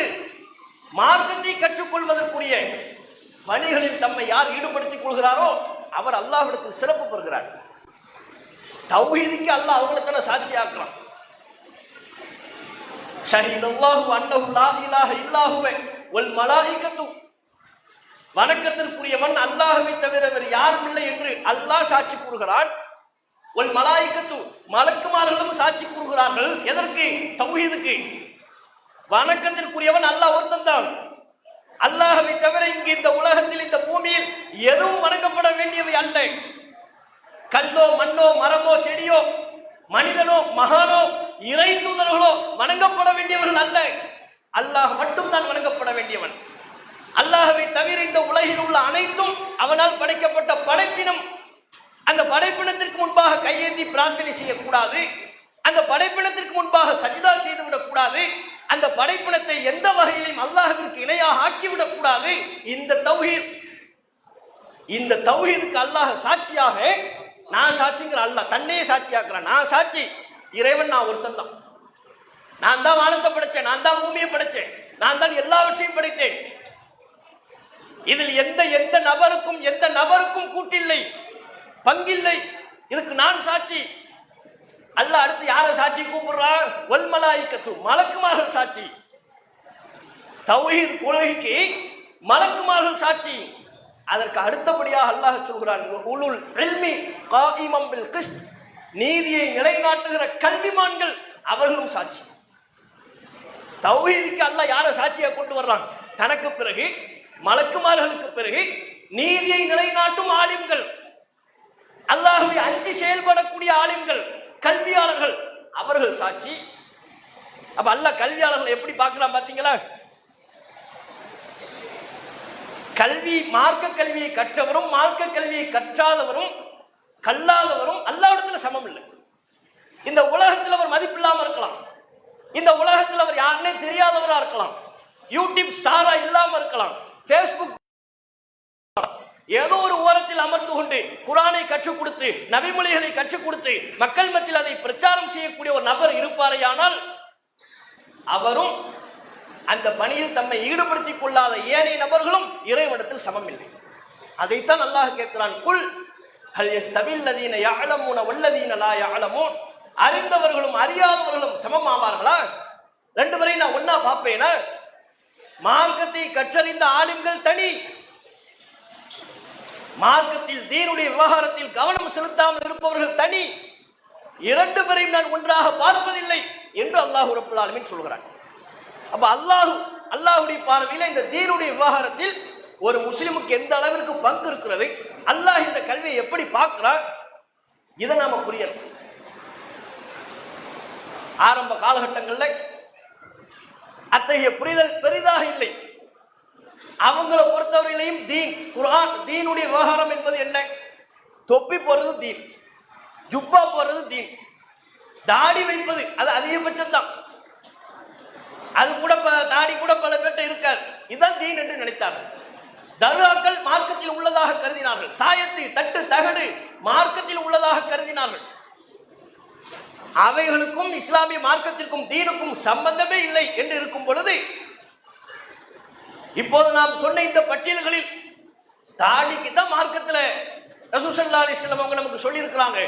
மார்க்கத்தை கற்றுக்கொள்வதற்குரிய பணிகளில் தம்மை யார் ஈடுபடுத்திக் கொள்கிறாரோ அவர் அல்லாஹ்விடத்தில் சிறப்பு பெறுகிறார். தௌஹீதுக்கு அல்லாஹ் அவங்கள சாட்சியாக்கலாம். ஷஹீதல்லாஹு அன்னஹு லா இலாஹ இல்லா ஹுவ வல் மலாயிகத்து, வணக்கத்திற்குரியவன் அல்லாஹ்வை தவிர வேறு யாரும் இல்லை என்று அல்லாஹ் சாட்சி கூறுகிறான். வல் மலாயிகத்து, மலக்குமார்களும் சாட்சி கூறுகிறார்கள். எதற்கு? தௌஹீதுக்கு. வணக்கத்திற்குரியவன் அல்லாஹ் ஒருத்தன் தான். அல்லாஹ்வை தவிர இங்கு இந்த உலகத்தில், இந்த பூமியில் எதுவும் வணங்கப்பட வேண்டியவை அல்ல. கல்லோ மண்ணோ மரமோ செடியோ மனிதனோ மகானோ இறை தூதர்களோ வணங்கப்பட வேண்டியவர்கள் அல்ல. அல்லாஹ் மட்டும் தான் வணங்கப்பட வேண்டியவன். அல்லாஹ்வை தவிர இந்த உலகில் உள்ள அனைத்தும் அவனால் படைக்கப்பட்ட படைப்பினம். அந்த படைப்பினத்திற்கு முன்பாக கையேந்தி பிரார்த்தனை செய்யக்கூடாது, அந்த படைப்பினத்திற்கு முன்பாக சஜ்தா செய்துவிடக் கூடாது, அந்த படைப்பினத்தை எந்த வகையிலும் அல்லாஹ்விற்கு இணையாக ஆக்கிவிடக் கூடாது. இந்த தௌஹீதுக்கு அல்லாஹ் சாட்சியாக, நான் சாட்சிங்கிற அல்லாஹ் தன்னையே சாட்சியாக்குறான். நான் சாட்சி, இறைவன் நான் ஒருத்தன் தான். நான் தான் வானத்தை படைச்சேன், நான் தான் பூமியை படைச்சேன், நான் தான் எல்லாவற்றையும் படைத்தேன். இதில் எந்த நபருக்கும் கூட்டில்லை, பங்கில்லை. இதுக்கு நான் சாட்சி. அல்லாஹ் அடுத்து யாரை சாட்சி கூப்பிடுறார்? வல் மலாயிகத்து, மலக்குமார்கள் சாட்சி. தௌஹீத் கொள்கைக்கு மலக்குமார்கள் சாட்சி. அதற்கு அடுத்தபடியாக அல்லாஹ் சொல்கிறான், உலுல் இல்மி காயிமம் பில் கிஸ்த், நீதியை நிலைநாட்டுகிற கல்விமான்கள் அவர்களும் சாட்சி. தௌஹீதுக்கு அல்லாஹ் யாரை சாட்சியா கொண்டு வர்றான்? தனக்கு பிறகு மலக்குமார்களுக்கு பிறகு நீதியை நிலைநாட்டும் ஆலிம்கள், அல்லாஹ்வை அஞ்சி செயல்படக்கூடிய ஆலிம்கள், கல்வியாளர்கள், அவர்கள் சாட்சி. அப்ப அல்லாஹ் கல்வியாளர்கள் எப்படி பார்க்கலாம் பாத்தீங்களா? கல்வி, மார்க்க கல்வியை கற்றவரும் மார்க்க கல்வியை கற்றாதவரும் கல்லாதவரும் அல்லாஹ்விடத்துல சமம் இல்லை. இந்த உலகத்தில் அவர் மதிப்பில்லாம இருக்கலாம், இந்த உலகத்தில் அவர் யாருன்னே தெரியாதவரா இருக்கலாம், யூடியூப் ஸ்டாரா இல்லாம இருக்கலாம், பேஸ்புக் ஏதோ ஒரு ஓரத்தில் அமர்ந்து கொண்டு குர்ஆனை கற்றுக் கொடுத்து நபிமொழிகளை கற்றுக் கொடுத்து மக்கள் மத்தியில் அதை பிரச்சாரம் செய்யக்கூடிய ஒரு நபர் இருப்பாரையானால் அவரும் அந்த பணியில் தம்மை ஈடுபடுத்திக் கொள்ளாத ஏனைய நபர்களும் இறைவனிடத்தில் சமம் இல்லை. அதைத்தான் அல்லாஹ் கேட்கிறான், குல் ஹல் யஸ்தவில் லதீன யஅலமூன வல்லதீன லா யஅலமூன், அறிந்தவர்களும் அறியாதவர்களும் சமம் ஆவார்களா? ரெண்டு பேரையும் நான் ஒன்னா பார்ப்பேனா? மார்க்கத்தை கற்றறிந்த ஆலிம்கள் தனி, மார்க்கத்தில் தீனுடைய விவகாரத்தில் கவனம் செலுத்தாமல் இருப்பவர்கள் தனி, இரண்டு பேரையும் நான் ஒன்றாக பார்ப்பதில்லை என்று அல்லாஹ் ரப்பல் ஆலமீன் சொல்கிறான். அப்ப அல்லாஹ்வுடைய பார்வையில் இந்த தீனுடைய விவகாரத்தில் ஒரு முஸ்லிமுக்கு எந்த அளவிற்கு பங்கு இருக்கிறது, அல்லாஹ் இந்த கல்வியை எப்படி பார்க்கிறார், இதை நாம புரியணும். ஆரம்ப காலகட்டங்களில் அத்தகைய புரிதல் பெரிதாக இல்லை. அவங்களை பொறுத்தவரையிலையும் தீன், குர்ஆன், தீனுடைய விவகாரம் என்பது என்ன? தொப்பி போடுறது தீன், ஜுப்பா போடுறது தீன், தாடி வைப்பது அது அதிகபட்சம் தான். அது கூட தாடி கூட பல பேர்ட்ட இருக்காது. இதுதான் தீன் என்று நினைத்தார்கள். தர்காக்கள் மார்க்கத்தில் உள்ளதாக கருதினார்கள். தாயத்து, தட்டு, தகடு மார்க்கத்தில் உள்ளதாக கருதினார்கள். அவைகளுக்கும் இஸ்லாமிய மார்க்கத்திற்கும் தீனுக்கும் சம்பந்தமே இல்லை என்று இருக்கும் பொழுது, இப்போது நாம் சொன்ன இந்த பட்டியல்களில் தாடிக்கு தான் மார்க்கத்தில் ரசூல் ஸல்லல்லாஹு அலைஹி வஸல்லம் அவங்க நமக்கு சொல்லி இருக்கிறாங்க.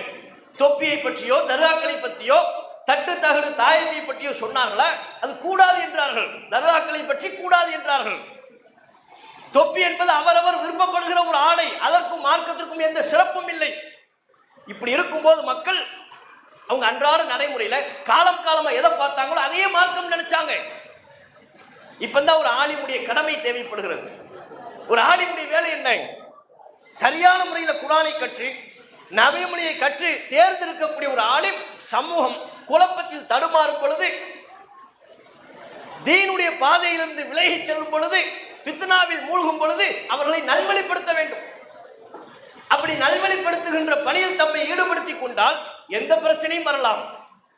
தொப்பியை பற்றியோ தர்காக்களை பற்றியோ தட்டு தகடு தாயத்தை பற்றியோ சொன்னார்களா? அது கூடாது என்றார்கள். தர்காக்களை பற்றி கூடாது என்றார்கள். தொப்பி என்பது அவரவர் விருப்பப்படுகிற ஒரு ஆடை, அதற்கும் மார்க்கத்திற்கும் எந்த சிறப்பும் இல்லை. இப்படி இருக்கும்போது மக்கள் அவங்க அன்றாட நடைமுறையில காலம் காலமா எதை பார்த்தாங்களோ அதையே மார்க்கம் நினைச்சாங்க. இப்பதான் ஒரு ஆலிமுடைய கடமை தேவைப்படுகிறது. ஒரு ஆலிமுடைய வேலை என்ன? சரியான முறையில் குர்ஆனை கற்று நபிமொழியை கற்று தேர்ந்தெடுக்கக்கூடிய ஒரு ஆலிம் சமூகம் குழப்பத்தில் தடுமாறும் பொழுது, தீனுடைய பாதையிலிருந்து விலகி செல்லும் பொழுது, ஃபித்னாவில் மூழ்கும் பொழுது அவர்களை நல்வழிப்படுத்த வேண்டும். அப்படி நல்வழிப்படுத்துகின்ற பணியில் தம்மை ஈடுபடுத்திக் கொண்டால் எந்த பிரச்சனையும் வரலாம்,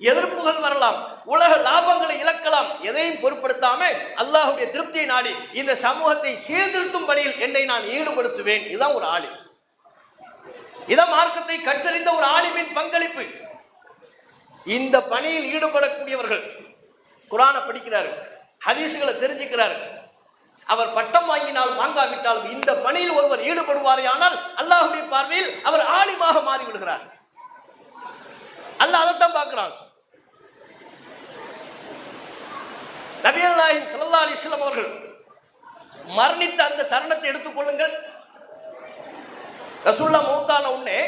எதிர்ப்புகள் வரலாம், உலக லாபங்களை இழக்கலாம். எதையும் பொருட்படுத்தாம அல்லாஹ்வுடைய திருப்தியை நாடி இந்த சமூகத்தை சீர்திருத்தும் பணியில் என்னை நான் ஈடுபடுத்துவேன். இதுதான் ஒரு ஆலிம். இதான் மார்க்கத்தை கற்றறிந்த ஒரு ஆலிமின் பங்களிப்பு. இந்த பணியில் ஈடுபடக்கூடியவர்கள் குர்ஆனை படிக்கிறார்கள், ஹதீஸ்களை தெரிஞ்சுக்கிறார்கள். அவர் பட்டம் வாங்கினாலும் வாங்காவிட்டாலும் இந்த பணியில் ஒருவர் ஈடுபடுவாரேயானால் அல்லாஹ்வுடைய பார்வையில் அவர் ஆலிமாக மாறிவிடுகிறார். அல்லாஹ் அதைத்தான் பார்க்கிறான். நபிகள் நாயகம் ஸல்லல்லாஹு அலைஹி வஸல்லம் அவர்கள் மரணித்த அந்த தருணத்தை எடுத்துக்கொள்ளுங்கள். ரசூலுல்லாஹ் மௌத்தான உடனே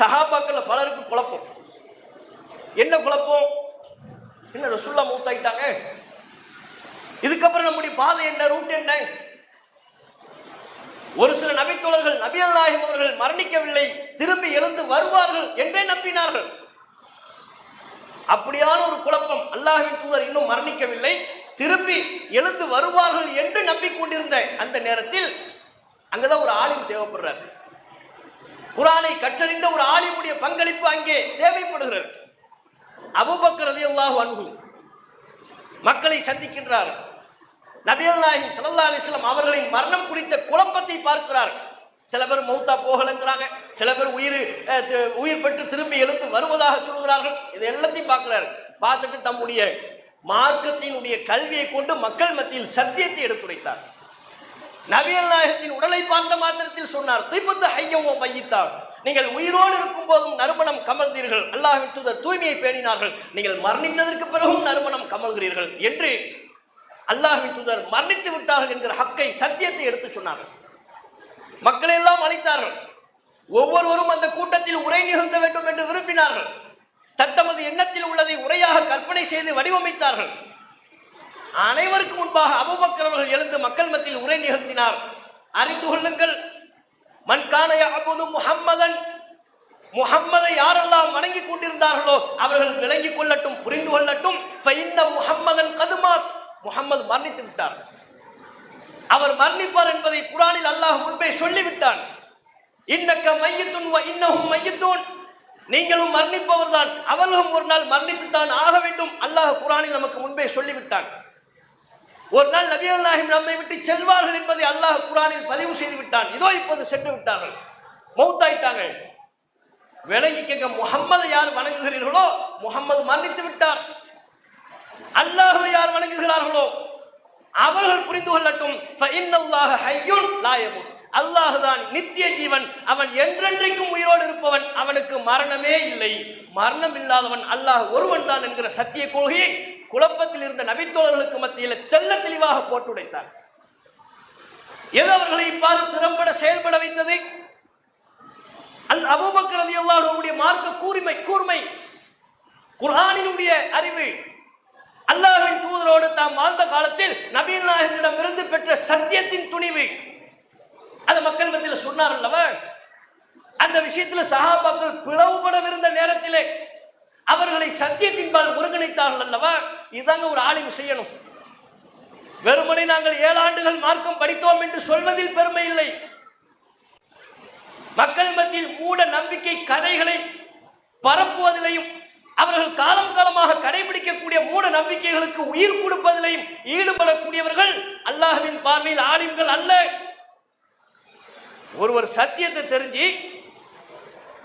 சஹாபாக்கள் பலருக்கு குழப்பம். என்ன குழப்பம்? என்ன ரசூலுல்லாஹ் மௌத்தாயிட்டாங்க, இதுக்கப்புறம் நம்முடைய பாதை என்ன, ரூட் என்ன? ஒரு சில நபித்தோழர்கள் நபிகள் நாயகம் அவர்கள் மரணிக்கவில்லை, திரும்பி எழுந்து வருவார்கள் என்றே நம்பினார்கள். அப்படியான ஒரு குழப்பம். அல்லாஹ்வின் தூதர் இன்னும் மரணிக்கவில்லை, திரும்பி எழுந்து வருவார்கள் என்று நம்பிக்கொண்டிருந்த அந்த நேரத்தில் அங்கதான் ஒரு ஆலிம் தேவைப்படுறார். குர்ஆனை கற்றறிந்த ஒரு ஆலிமுடைய பங்களிப்பு அங்கே தேவைப்படுகிறது. அபூபக்கர் ரலியல்லாஹு அன்ஹு மக்களை சந்திக்கின்றார். நபிகள் நாயகம் ஸல்லல்லாஹு அலைஹி வஸல்லம் அவர்களின் மரணம் குறித்த குழப்பத்தை பார்க்கிறார். சில பேர் மௌத்தா போகலங்கிறாங்க, சில பேர் உயிர் பெற்று திரும்பி எழுந்து வருவதாக சொல்கிறார்கள். இது எல்லாத்தையும் பார்க்கிறார். பார்த்துட்டு தம்முடைய மார்க்கத்தினுடைய கல்வியை கொண்டு மக்கள் மத்தியில் சத்தியத்தை எடுத்துரைத்தார். நபிகள் நாயகத்தின் உடலை பார்த்த மாத்திரத்தில் சொன்னார், திபுத்த ஹய்யம் வ மய்யித்தா, நீங்கள் உயிரோடு இருக்கும் போதும் நறுமணம் கமழ்ந்தீர்கள், அல்லாஹ்வின் தூதர் தூய்மையை பேணினார்கள், நீங்கள் மரணித்ததற்கு பிறகும் நறுமணம் கமழ்கிறீர்கள் என்று அல்லாஹ்வின் தூதர் மரணித்து விட்டார்கள் என்கிற ஹக்கை, சத்தியத்தை எடுத்து சொன்னார்கள். மக்களை எல்லாம் அழைத்தார்கள். ஒவ்வொருவரும் அந்த கூட்டத்தில் உரை நிகழ்த்த வேண்டும் என்று விரும்பினார்கள். தத்தமது எண்ணத்தில் உள்ளதை உரையாக கற்பனை செய்து வடிவமைத்தார்கள். அனைவருக்கு முன்பாக அபூபக்கர் அவர்கள் எழுந்து மக்கள் மத்தியில் உரை நிகழ்த்தினார். அறிந்து கொள்ளுங்கள், மன்கான யஅபுது முஹம்மதன், முஹம்மதை யாரெல்லாம் வணங்கிக் கொண்டிருந்தார்களோ அவர்கள் விளங்கிக் கொள்ளட்டும், புரிந்து கொள்ளட்டும். ஃபஇன்ன முஹம்மதன் கதுமாத், முஹம்மது மரணித்து விட்டார். அவர் மரணிப்பார் என்பதை குர்ஆனில் அல்லாஹ் முன்பே சொல்லிவிட்டான். இன்னக்க மையத்துன் வ இன்னஹும் மையத்துன், நீங்களும் மரணிப்பவர் தான், அவர்களும் ஒரு நாள் மரணித்துத்தான் ஆக வேண்டும். அல்லாஹ் குர்ஆனில் நமக்கு முன்பே சொல்லிவிட்டான். ஒரு நாள் நபிகள் நாயகம் நம்மை விட்டு செல்வார்கள் என்பதை அல்லாஹ் குர்ஆனில் பதிவு செய்து விட்டான். இதோ இப்போது சென்று விட்டார்கள், மௌத்தாயிட்டாங்க. விளங்கிக்க, முஹம்மதை யார் வணங்குகிறீர்களோ முஹம்மது மரணித்து விட்டார். அல்லாஹ்வை யார் வணங்குகிறார்களோ அவர்கள் புரிந்து கொள்ளட்டும், ஃபஇன்னல்லாஹ ஹய்யுன் லா யமூத். அல்லாஹ் தான் நித்திய ஜீவன், அவன் என்றென்றைக்கும் உயிரோடு இருப்பவன், அவனுக்கு மரணமே இல்லை. மரணம் இல்லாதவன் அல்லாஹ் ஒருவன் தான் என்கிற சத்திய கொள்கையை குழப்பத்தில் இருந்த நபித்தோழர்களுக்கு மத்தியில் தெள்ள தெளிவாக போட்டுடைத்தார். எது அவர்களை இவ்வாறு திறம்பட செயல்பட வைத்தது? அபூபக்கர் ரலியல்லாஹு அன்ஹுவுடைய மார்க்க கூர்மை, குர்ஆனினுடைய அறிவு, அல்லாஹ்வின் தூதரோடு தாம் வாழ்ந்த காலத்தில் நபிகள் நாயகத்திடம் இருந்து பெற்ற சத்தியத்தின் துணிவு, அதை மக்கள் மத்தியில் சொன்னார் அல்லவா? அந்த விஷயத்தில் சஹாபாக்கள் பிளவுபடவிருந்த நேரத்திலே அவர்களை சத்தியத்தின்பால் ஒருங்கிணைத்தார்கள் அல்லவா? இதாங்க ஒரு ஆலிம் செய்யணும். வெறுமனை நாங்கள் 7 ஆண்டுகள் மார்க்கம் படித்தோம் என்று சொல்வதில் பெருமை இல்லை. மக்கள் மத்தியில் மூட நம்பிக்கை கதைகளை பரப்புவதிலையும் அவர்கள் காலம் காலமாக கடைபிடிக்கக்கூடிய மூட நம்பிக்கைகளுக்கு உயிர் கொடுப்பதிலையும் ஈடுபடக்கூடியவர்கள் அல்லாஹ்வின் பார்வையில் ஆலிம்கள் அல்ல. ஒருவர் சத்தியத்தை தெரிஞ்சு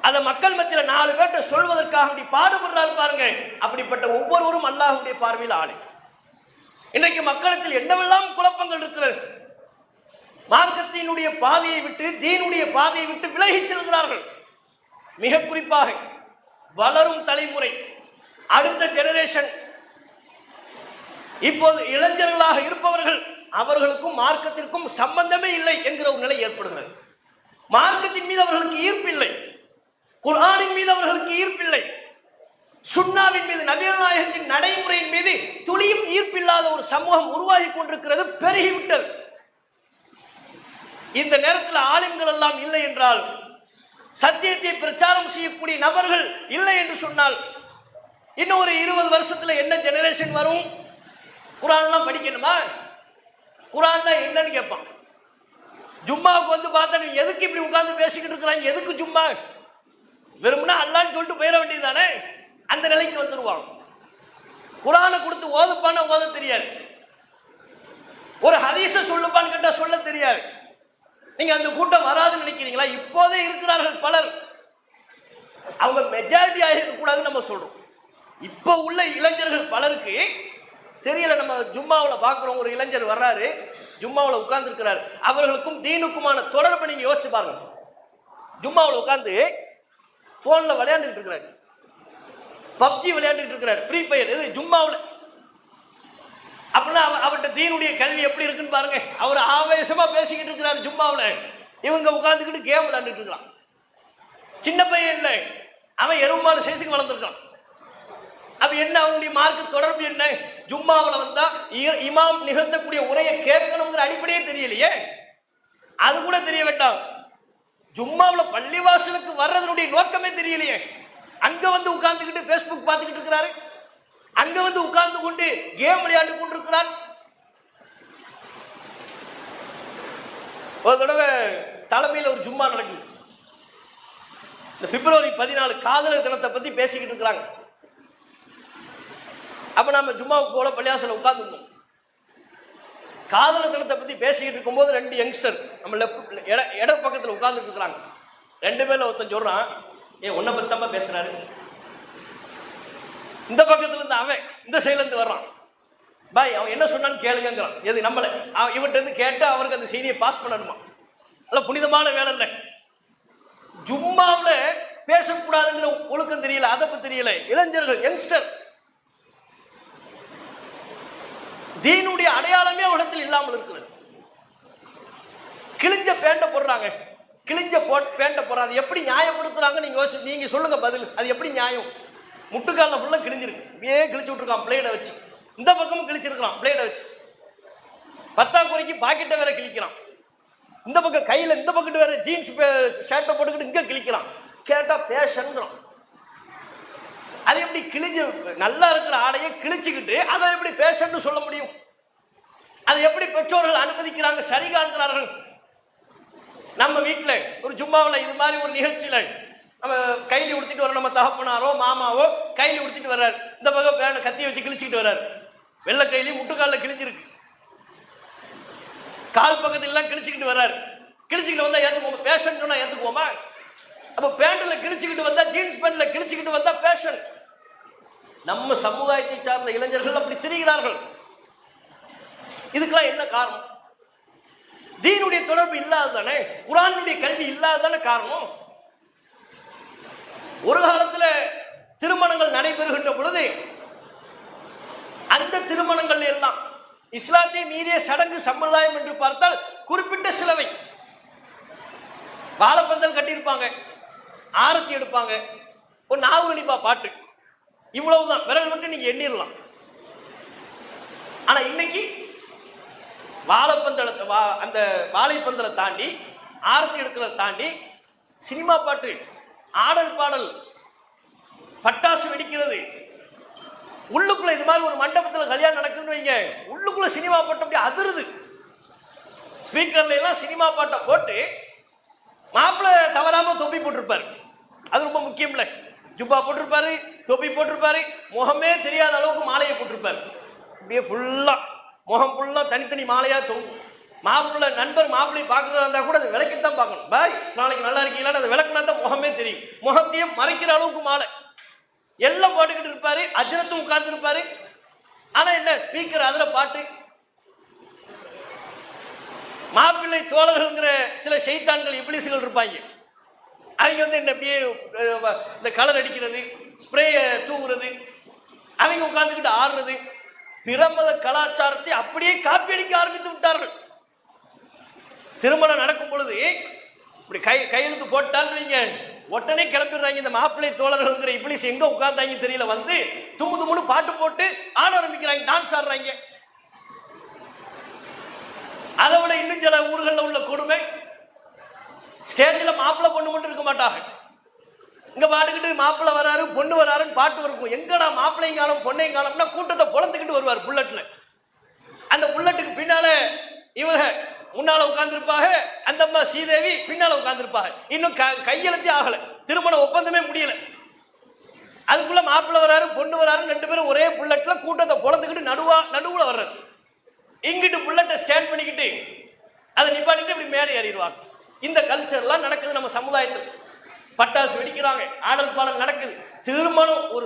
அதை மக்கள் மத்தியில் 4 பேர்ட்ட சொல்வதற்காக பாடுபடுறாரு பாருங்க, அப்படிப்பட்ட ஒவ்வொருவரும் அல்லாஹ்வுடைய பார்வையில் ஆலிம். இன்றைக்கு மக்களத்தில் என்னவெல்லாம் குழப்பங்கள் இருக்கிறது. மார்க்கத்தினுடைய பாதையை விட்டு, தீனுடைய பாதையை விட்டு விலகி செல்கிறார்கள். மிக குறிப்பாக வளரும் தலைமுறை, அடுத்த ஜெனரேஷன், இப்போது இளைஞர்களாக இருப்பவர்கள், அவர்களுக்கும் மார்க்கத்திற்கும் சம்பந்தமே இல்லை என்கிற ஒரு நிலை ஏற்படுகிறது. மார்க்கத்தின் மீது அவர்களுக்கு ஈர்ப்பில்லை, குர்ஆனின் மீது அவர்களுக்கு ஈர்ப்பில்லை, சுன்னாவின் மீது, நபிகள் நாயகத்தின் நடைமுறையின் மீது துளியும் ஈர்ப்பில்லாத ஒரு சமூகம் உருவாகி கொண்டிருக்கிறது, பெருகிவிட்டது. இந்த நேரத்தில் ஆலிம்கள் எல்லாம் இல்லை என்றால், சத்தியத்தை பிரச்சாரம் செய்யக்கூடிய நபர்கள் இல்லை என்று சொன்னால், இன்னும் ஒரு 20 வருஷத்துல என்ன ஜெனரேஷன் வரும்? குர்ஆன்லாம் படிக்கணுமா? குர்ஆன்னா என்னன்னு கேட்பான். ஜும்மாவுக்கு வந்து பார்த்தா நீ எதுக்கு இப்படி உட்கார்ந்து பேசிக்கிட்டு இருக்கிறாங்க, எதுக்கு ஜும்மா? வெறும்னா அல்லான்னு சொல்லிட்டு போயிட வேண்டியதுதானே? அந்த நிலைக்கு வந்துடுவாங்க. குர்ஆனை கொடுத்து ஓதுப்பான ஓத தெரியாது, ஒரு ஹதீஸை சொல்லுப்பான்னு கேட்டா சொல்ல தெரியாது. நீங்க அந்த கூட்டம் வராதுன்னு நினைக்கிறீங்களா? இப்போதே இருக்கிறார்கள் பலர். அவங்க மெஜாரிட்டி ஆகிடக்கூடாதுன்னு நம்ம சொல்றோம். இப்போ உள்ள இளைஞர்கள் பலருக்கு தெரியல. நம்ம ஜும்மாவில் பார்க்குறோம், ஒரு இளைஞர் வர்றாரு, ஜும்மாவில் உட்கார்ந்து இருக்கிறார். அவர்களுக்கும் தீனுக்குமான தொடர்பை நீங்க யோசிச்சு பாருங்க. ஜும்மாவில் உட்கார்ந்து போன்ல விளையாண்டுட்டு இருக்கிறார், பப்ஜி விளையாண்டுட்டு இருக்கிறார், ஃப்ரீ ஃபயர், இது ஜும்மாவில். அப்படின்னா அவர்கிட்ட தீனுடைய கல்வி எப்படி இருக்குன்னு பாருங்க. அவர் ஆவேசமா பேசிக்கிட்டு இருக்கிறார் ஜும்மாவில், இவங்க உட்கார்ந்துக்கிட்டு கேம் விளையாண்டுட்டு இருக்கிறான். சின்ன பையன் இல்லை, அவன் எருமாடு சைஸுக்கு வளர்ந்துருக்கான். அப்ப என்ன அவனுடைய மார்க்க தொடர்பு என்ன? ஜும்மாவில் வந்தா இமாம் நிகழ்த்தக்கூடிய உரையை கேட்கணுங்கிற அடிப்படையே தெரியலையே, அது கூட தெரிய வேண்டாம். ஜும்மாவில் பள்ளிவாசலுக்கு வர்றதனுடைய நோக்கமே தெரியலையே. அங்க வந்து உட்கார்ந்துக்கிட்டு பேஸ்புக் பார்த்துக்கிட்டு இருக்கிறாரு, அங்க வந்து உட்கார்ந்து கொண்டு கேம் விளையாண்டு கொண்டிருக்கிறார். ஒரு தடவை தலைமையில் ஒரு ஜும்மா நடக்குது. இந்த பிப்ரவரி 14 காதலர் தினத்தை பத்தி பேசிக்கிட்டு இருக்கிறாங்க. அப்ப நம்ம ஜும்மாவுக்கு போல பள்ளியாசல உட்கார்ந்துருந்தோம். காதலர் தினத்தை பத்தி பேசிக்கிட்டு இருக்கும்போது 2 யங்ஸ்டர் நம்ம இட பக்கத்தில் உட்கார்ந்துட்டு இருக்கிறாங்க. 2 பேர்ல ஒருத்தன் சொல்றான், உன்னை பத்தி தான் பேசுறாரு. இந்த பக்கத்துல இருந்து அவன் இந்த சைட்ல இருந்து வர்றான். பாய் அவன் என்ன சொன்னான்னு கேளுங்கிறான். எது நம்மள இவன்கிட்ட இருந்து கேட்டு அவருக்கு அந்த செய்தியை பாஸ் பண்ணணுமா? அல்ல, புனிதமான வேலை இல்லை. ஜும்மாவில் பேசக்கூடாதுங்கிற ஒழுக்கம் தெரியல, அதப்பு தெரியல. இளைஞர்கள், யங்ஸ்டர், தீனுடைய அடையாளமே இடத்தில் இல்லாமல் இருக்கிறது. கிழிஞ்ச பேண்ட போடுறாங்க, கிழிஞ்ச பேண்ட போடுறாங்க. எப்படி நியாயப்படுத்துறாங்க? நீங்க சொல்லுங்க பதில். அது எப்படி நியாயம்? முட்டுக்கால ஃபுல்லா கிழிஞ்சிருக்கு, ஏன் கிழிச்சு விட்டுருக்கான் பிளேடை வச்சு. இந்த பக்கமும் கிழிச்சிருக்கான் பிளேடை வச்சு. 10ஆம் குறைக்கு பாக்கெட்டை வேற கிழிக்கிறான். இந்த பக்கம் கையில இந்த பக்கத்து வேற ஜீன்ஸ் ஷர்ட்டை போட்டுக்கிட்டு இங்க கிழிக்கிறான். கேட்டா ஃபேஷன்ங்கிறான். அது எப்படி கிழிஞ்சு நல்லா இருக்கிற ஆடையை கிழிச்சுக்கிட்டு அதை எப்படி ஃபேஷன் சொல்ல முடியும்? அது எப்படி பெற்றோர்கள் அனுமதிக்கிறாங்க, சரி காண்கிறார்கள்? நம்ம வீட்டில் ஒரு ஜும்மாவில் இது மாதிரி ஒரு நிகழ்ச்சியில நம்ம கைலி உடுத்திட்டு வர, நம்ம தகப்பனாரோ மாமாவோ கைலி உடுத்திட்டு வர்றாரு, இந்த பக்கம் கத்தியை வச்சு கிழிச்சிக்கிட்டு வர்றாரு. வெள்ளை கைலி முட்டுக்காலில் கிழிஞ்சிருக்கு. கால் பக்கத்துல எல்லாம் கிழிச்சுக்கிட்டு வர்றாரு. கிழிச்சுக்கிட்டு வந்தா ஏத்துக்குவோம், பேஷன் சொன்னா ஏத்துக்குவோமா? அப்ப பேண்ட்ல கிழிச்சுக்கிட்டு வந்தா, ஜீன்ஸ் பேண்ட்ல கிழிச்சுக்கிட்டு வந்தா பேஷன். நம்ம சமுதாயத்தை சார்ந்த இளைஞர்கள் அப்படி திரிகிறார்கள். இதுக்கெல்லாம் என்ன காரணம்? தீனுடைய தொடர்பு இல்லாததானே, குர்ஆனுடைய கல்வி இல்லாததானே காரணம். ஒரு காலத்துல திருமணங்கள் நடைபெறுகின்ற பொழுது அந்த திருமணங்கள் எல்லாம் இஸ்லாத்தை மீறிய சடங்கு சம்பிரதாயம் என்று பார்த்தால் குறிப்பிட்ட சிலவை. வாழைப்பந்தல் கட்டியிருப்பாங்க, ஆரத்தி எடுப்பாங்க, ஒரு நாகூரணிப்பா பாட்டு, இவ்வளவுதான். விரல் விட்டு நீங்க எண்ணிடலாம். ஆனா இன்னைக்கு அந்த வாழைப்பந்தலை தாண்டி, ஆரத்தி எடுக்கிறத தாண்டி சினிமா பாட்டு, ஆடல் பாடல், பட்டாசு வெடிக்கிறது. உள்ளுக்குள்ள இது மாதிரி ஒரு மண்டபத்தில் கல்யாணம் நடக்குதுன்னு வைங்க, உள்ளுக்குள்ள சினிமா பாட்டு அப்படி அதிருது. ஸ்பீக்கர்ல எல்லாம் சினிமா பாட்டை போட்டு மாப்பிள்ளை தவறாம தொப்பி போட்டிருப்பாரு. அது ரொம்ப முக்கியம் இல்லை. ஜுப்பா போட்டிருப்பாரு, தொப்பி போட்டிருப்பாரு, முகமே தெரியாத அளவுக்கு மாலையை போட்டிருப்பாரு. அப்படியே ஃபுல்லா முகம் ஃபுல்லா தனித்தனி மாலையா தொங்கும். மாப்பிள்ளை நண்பர் மாப்பிள்ளையை பார்க்கறதா இருந்தா கூட அதை விளக்கித்தான் பார்க்கணும். பாய் நாளைக்கு நல்லா இருக்கீங்களா, அதை விளக்குனா தான் முகமே தெரியும். முகத்தையும் மறைக்கிற அளவுக்கு மாலை எல்லாம் போட்டுக்கிட்டு இருப்பாரு. அஜரத்தும் உட்கார்ந்து இருப்பாரு. ஆனா என்ன, ஸ்பீக்கர் அதுல பாட்டு. மாப்பிள்ளை தோழர்கள்ங்கிற சில ஷைத்தான்கள், இப்லீஸ்கள் இருப்பாங்க. அவங்க வந்து என்ன அப்படியே இந்த கலர் அடிக்கிறது, ஸ்ப்ரே தூவுறது, அவங்க உட்கார்ந்துக்கிட்டு ஆடுறது. பிரமத கலாச்சாரத்தை அப்படியே காப்பி அடிக்க ஆரம்பித்து விட்டார்கள். திருமணம் நடக்கும் பொழுது இப்படி கையெழுத்து போட்டான்னு வைங்க, உடனே கிளம்பிடுறாங்க. இந்த மாப்பிள்ளை தோழர்கள்ங்கிற இப்லீஸ் எங்க உட்கார்ந்தாங்க தெரியல, வந்து தும்மு தும்முன்னு பாட்டு போட்டு ஆட ஆரம்பிக்கிறாங்க, டான்ஸ் ஆடுறாங்க. அதை விட இன்னும் சில ஊர்களில் உள்ள கொடுமை, ஸ்டேஜில் மாப்பிள்ளை பொண்ணு மட்டும் இருக்க மாட்டாங்க. இங்க பாட்டுக்கிட்டு மாப்பிள்ளை வராரு பொண்ணு வராருன்னு பாட்டு இருக்கும். எங்கடா மாப்பிள்ளையும் காலம் பொண்ணையும் காலம்னா கூட்டத்தை பொழந்துக்கிட்டு வருவார் புல்லட்ல. அந்த புல்லட்டுக்கு பின்னால இவங்க முன்னால உட்கார்ந்துருப்பாங்க, அந்த அம்மா ஸ்ரீதேவி பின்னால உட்கார்ந்துருப்பாங்க. இன்னும் கையெழுத்தே ஆகல, திருமண ஒப்பந்தமே முடியல. அதுக்குள்ள மாப்பிள்ளை வராரு பொண்ணு வராரு, ரெண்டு பேரும் ஒரே புல்லட்ல கூட்டத்தை பொழந்துக்கிட்டு நடுவுல வர்றாரு. இங்கிட்டு புல்லட்டை ஸ்டாண்ட் பண்ணிக்கிட்டு அதை நிப்பாட்டிட்டு இப்படி மேடை ஏறிடுவாங்க. இந்த கல்ச்சர்லாம் நடக்குது நம்ம சமுதாயத்தில். பட்டாசு வெடிக்கிறாங்க, ஆடல் பாடல் நடக்குது. திருமணம் ஒரு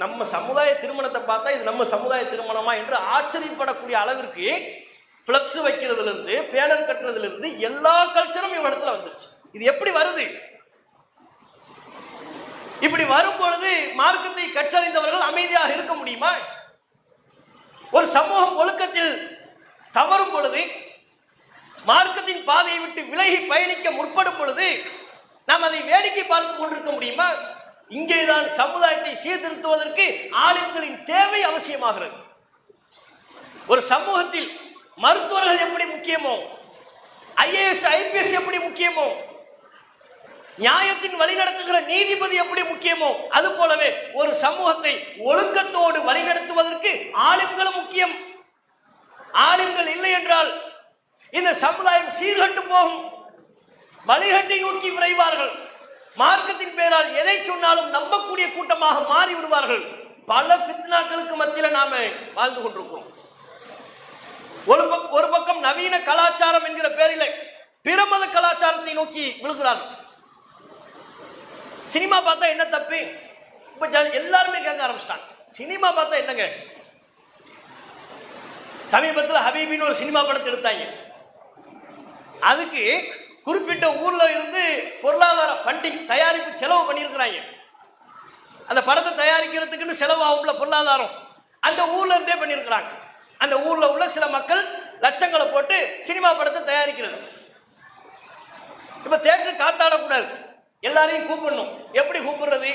நம்ம சமுதாய திருமணத்தை பார்த்தா இது நம்ம சமுதாய திருமணமா என்று ஆச்சரியப்படக்கூடிய அளவிற்கு பிளக்ஸ் வைக்கிறதுல இருந்து பேனர் கட்டுறதுல இருந்து எல்லா கல்ச்சரும் இவங்க இடத்துல வந்துருச்சு. இது எப்படி வருது? இப்படி வரும் பொழுது மார்க்கத்தை கற்றறிந்தவர்கள் அமைதியாக இருக்க முடியுமா? ஒரு சமூகம் ஒழுக்கத்தில் தவறும் பொழுது, மார்க்கத்தின் பாதையை விட்டு விலகி பயணிக்க முற்படும் பொழுது நாம் அதை வேடிக்கை பார்த்து கொண்டிருக்க முடியுமா? இங்கேதான் சமுதாயத்தை சீர்திருத்துவதற்கு ஆளுங்களின் தேவை அவசியமாகிறது. ஒரு சமூகத்தில் மருத்துவர்கள் எப்படி முக்கியமோ, IAS IPS எப்படி முக்கியமோ, நியாயத்தின் வழிநடத்துகிற நீதிபதி எப்படி முக்கியமோ, அது போலவே ஒரு சமூகத்தை ஒழுக்கத்தோடு வழிநடத்துவதற்கு ஆளுங்களும் முக்கியம். ஆளுங்கள் இல்லை என்றால் இந்த சமுதாயம் சீர்கட்டு போகும், வழிகட்டை நோக்கி விரைவார்கள். மார்க்கத்தின் பெயரால் எதை சொன்னாலும் நம்பக்கூடிய கூட்டமாக மாறி விடுவார்கள். பல ஃபித்னாக்களுக்கு மத்தியில் நாம வாழ்ந்து கொண்டிருக்கிறோம். ஒரு பக்கம் நவீன கலாச்சாரம் என்கிற பெயரில் பிரமத கலாச்சாரத்தை நோக்கி விழுகிறார்கள். சினிமா பார்த்தா என்ன தப்பு? இப்ப எல்லாருமே கேட்க ஆரம்பிச்சிட்டாங்க, சினிமா பார்த்தா என்னங்க? சமீபத்தில் ஹபீபின்னு ஒரு சினிமா படத்தை எடுத்தாங்க. அதுக்கு குறிப்பிட்ட ஊர்ல இருந்து பொருளாதார ஃபண்டிங் தயாரிப்பு செலவு பண்ணியிருக்கிறாங்க. அந்த படத்தை தயாரிக்கிறதுக்குன்னு செலவு ஆகும்ல பொருளாதாரம், அந்த ஊர்ல இருந்தே பண்ணியிருக்கிறாங்க. அந்த ஊர்ல உள்ள சில மக்கள் லட்சங்களை போட்டு சினிமா படத்தை தயாரிக்கிறது. இப்ப தேட்டர் காத்தாடக்கூடாது, எல்லாரையும் கூப்பிடணும். எப்படி கூப்பிடுறது?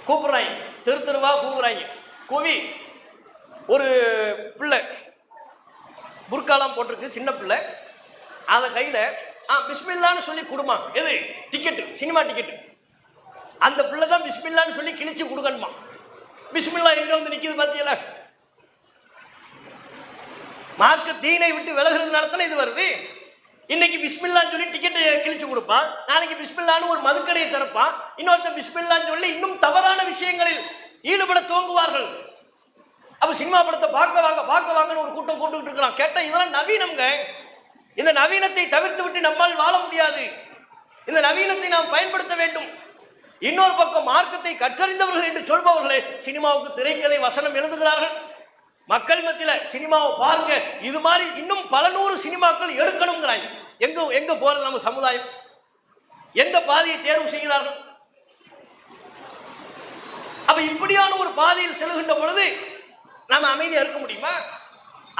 கூப்பிடுறாங்க, தெருவா கூப்பிடுறாங்க. கூவி ஒரு பிள்ளை புர்காலாம் போட்டிருக்கு, சின்ன பிள்ளை, அதை கையில பிஸ்மில்லான்னு சொல்லி கொடுமா. எது? Ticket, cinema ticket. அந்த பிள்ளை தான் பிஸ்மில்லான்னு சொல்லி கிழிச்சு கொடுக்கணுமா. பிஸ்மில்லா எங்க வந்து நிக்குது பாத்தீங்களா? மார்க்க தீனை விட்டு விலகிறது நடத்தின இது வருது. இன்னைக்கு பிஸ்மில்லான்னு சொல்லி டிக்கெட்டை கிழிச்சு கொடுப்பான், நாளைக்கு பிஸ்மில்லான்னு ஒரு மதுக்கடையை திறப்பான், இன்னொருத்தர் பிஸ்மில்லான்னு சொல்லி இன்னும் தவறான விஷயங்களில் ஈடுபட துவங்குவார்கள். அப்ப சினிமா படத்தை பார்க்க வாங்கன்னு ஒரு கூட்டம் போட்டுக்கிட்டு இருக்கலாம். கேட்டா இதெல்லாம் நவீனம்ங்க. இந்த நவீனத்தை தவிர்த்து விட்டு நம்மால் வாழ முடியாது. இந்த நவீனத்தை நாம் பயன்படுத்த வேண்டும். இன்னொரு பக்கம் மார்க்கத்தை கற்றறிந்தவர்கள் என்று சொல்பவர்களே சினிமாவுக்கு திரைக்கதை வசனம் எழுதுகிறார்கள். மக்கள் மத்தியில சினிமாவை பாருங்க, இது மாதிரி இன்னும் பல நூறு சினிமாக்கள் எடுக்கணுங்கிறாங்க. எங்க போறது நம்ம சமுதாயம்? எந்த பாதையை தேர்வு செய்கிறார்கள்? அப்ப இப்படியான ஒரு பாதையில் செல்கின்ற பொழுது நாம அமைதியா இருக்க முடியுமா?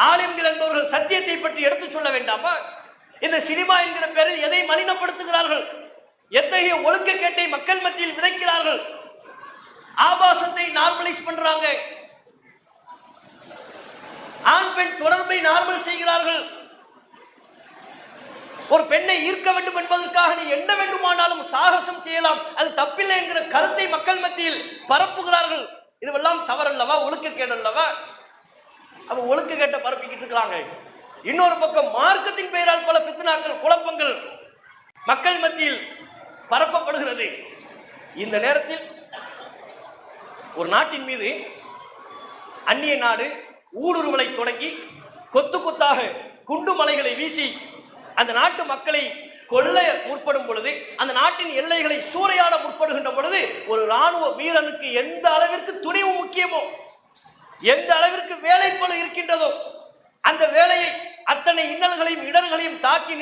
ஆலிம்கள் என்பவர்கள் சத்தியத்தை பற்றி எடுத்து சொல்ல வேண்டாமா? இந்த சினிமா என்கிற பேரில் எதை மலினப்படுத்துகிறார்கள்? எத்தகைய ஒழுக்கக்கேட்டை மக்கள் மத்தியில் விதைக்கிறார்கள்? ஆபாசத்தை நார்மலைஸ் பண்றாங்க. ஆண் பெண் தொடர்பை நார்மல் செய்கிறார்கள். ஒரு பெண்ணை ஈர்க்க வேண்டும் என்பதற்காக நீ என்ன வேண்டுமானாலும் சாகசம் செய்யலாம், அது தப்பில்லை என்கிற கருத்தை மக்கள் மத்தியில் பரப்புகிறார்கள். இதுவெல்லாம் தவறல்லவா? ஒழுக்கக்கேடு அல்லவா? அப்ப ஒழுக்கக்கேட்டை பரப்பிக்கிட்டு இருக்கிறாங்க. இன்னொரு பக்கம் மார்க்கத்தின் பெயரால் பல ஃபித்னாக்கள், குழப்பங்கள் மக்கள் மத்தியில் பரப்பப்படுகிறது. இந்த நேரத்தில் ஒரு நாட்டின் மீது அந்நிய நாடு ஊடுருவலை தொடங்கி கொத்து கொத்தாக குண்டு மலைகளை வீசி அந்த நாட்டு மக்களை கொல்ல முற்படும் பொழுது, அந்த நாட்டின் எல்லைகளை சூறையாட முற்படுகின்ற பொழுது, ஒரு ராணுவ வீரனுக்கு எந்த அளவிற்கு துணிவு முக்கியமோ, எந்த அளவிற்கு வேலைப்பளு இருக்கின்றதோ, அந்த வேலையை அத்தனை இன்னல்களையும் இடர்களையும் தாக்கி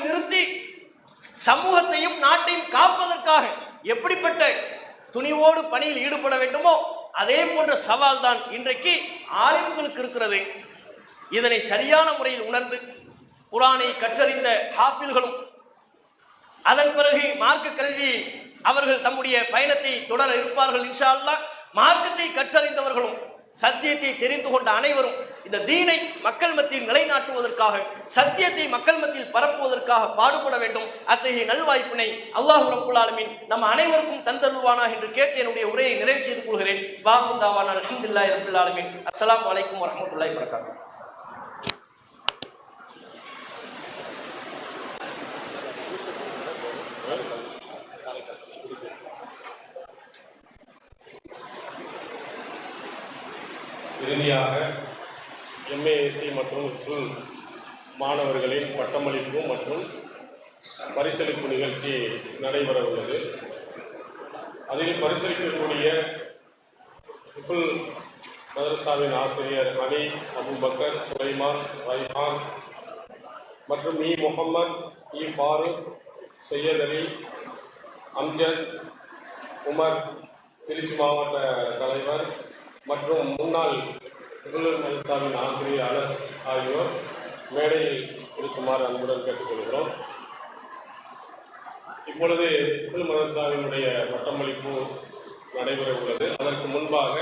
நிறுத்தி சமூகத்தையும் நாட்டையும் காப்பதற்காக எப்படிப்பட்ட துணிவோடு பணியில் ஈடுபட வேண்டுமோ அதே போன்ற சவால் தான் இன்றைக்கு ஆலிம்களுக்கு இருக்கிறது. இதனை சரியான முறையில் உணர்ந்து குர்ஆனை கற்றறிந்த ஹாஃபில்களும் அதன் பிறகு மார்க்க கல்வி அவர்கள் தம்முடைய பயணத்தை தொடர இருப்பார்கள் இன்ஷா அல்லாஹ். மார்க்கத்தை கற்றறிந்தவர்களும் சத்தியத்தை தெரிந்து கொண்ட அனைவரும் இந்த தீனை மக்கள் மத்தியில் நிலைநாட்டுவதற்காக, சத்தியத்தை மக்கள் மத்தியில் பரப்புவதற்காக பாடுபட வேண்டும். அத்தகைய நல்வாய்ப்பினை அல்லாஹ் ரப்பல் ஆலமீன் நம்ம அனைவருக்கும் தந்தருள்வானா என்று கேட்டு என்னுடைய உரையை நிறைவு செய்து கொள்கிறேன். வாஹு தாவானா அல்ஹம்துலில்லாஹி ரப்பில் ஆலமீன். அஸ்ஸலாமு அலைக்கும் வரஹ்மத்துல்லாஹி வபரகாத்துஹு. இறுதியாக எம்ஏஎஸ்சி மற்றும் ஃபுல் மாணவர்களின் பட்டமளிப்பு மற்றும் பரிசளிப்பு நிகழ்ச்சி நடைபெற உள்ளது. அதில் பரிசளிக்கக்கூடிய ஃபுல் மதரசாவின் ஆசிரியர் அலி, அபுபக்கர், சுலைமான், ரைஹான் மற்றும் இ முகமது, இ ஃபாரூக், சையத் அலி, அம்ஜத், உமர், திருச்சி மாவட்ட தலைவர் மற்றும் முன்னாள் மதரசாவின் ஆசிரியர் அனஸ் ஆகியோர் மேடையில் இருக்குமாறு அன்புடன் கேட்டுக்கொள்கிறோம். இப்பொழுது ஃபுல் மதரசாவினுடைய பட்டமளிப்பு நடைபெற உள்ளது. அதற்கு முன்பாக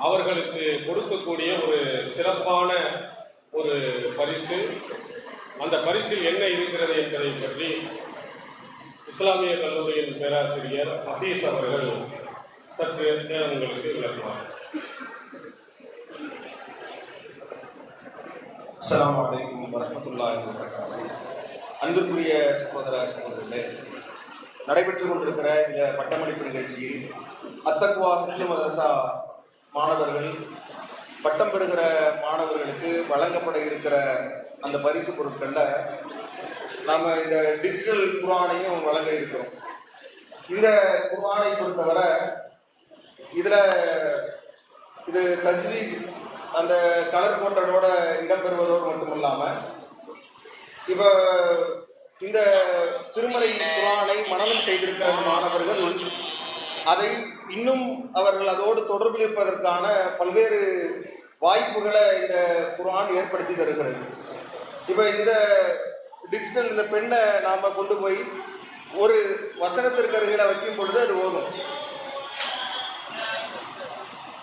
அவர்களுக்கு கொடுக்கக்கூடிய ஒரு சிறப்பான ஒரு பரிசு, அந்த பரிசில் என்ன இருக்கிறது என்பதை பற்றி இஸ்லாமிய கல்லூரியின் பேராசிரியர் ஹஃபீஸ் அவர்கள் சற்று நேரம் உங்களுக்கு விளக்குவார். அஸ்ஸலாமு அலைக்கும் வரஹ்மத்துல்லாஹி வபரகாத்துஹு. அன்பிற்குரிய சகோதர சகோதரிகளே, நடைபெற்றுக் கொண்டிருக்கிற இந்த பட்டமளிப்பு நிகழ்ச்சியில் அத்தக்வா ஹிஃப்ஸ் மதரசா மாணவர்கள், பட்டம் பெறுகிற மாணவர்களுக்கு வழங்கப்பட இருக்கிற அந்த பரிசு பொருட்களில் நாம் இந்த டிஜிட்டல் குர்ஆனையும் வழங்க இருக்கிறோம். இந்த குர்ஆனை பொறுத்தவரை இது தஜ்வீத் அந்த கலர் கோட்டனோட இடம்பெறுவதோடு மட்டும் இல்லாமல், இப்போ இந்த திருமறை குர்ஆனை மனனம் செய்திருக்கிற மாணவர்கள் அதை இன்னும் அவர்கள் அதோடு தொடர்பில் இருப்பதற்கான பல்வேறு வாய்ப்புகளை இந்த குர்ஆன் ஏற்படுத்தி தருகிறது. இப்போ இந்த டிஜிட்டல் இந்த பெண்ணை நாம் கொண்டு போய் ஒரு வசனத்திற்கு அருகில வைக்கும் பொழுது அது ஓதும்.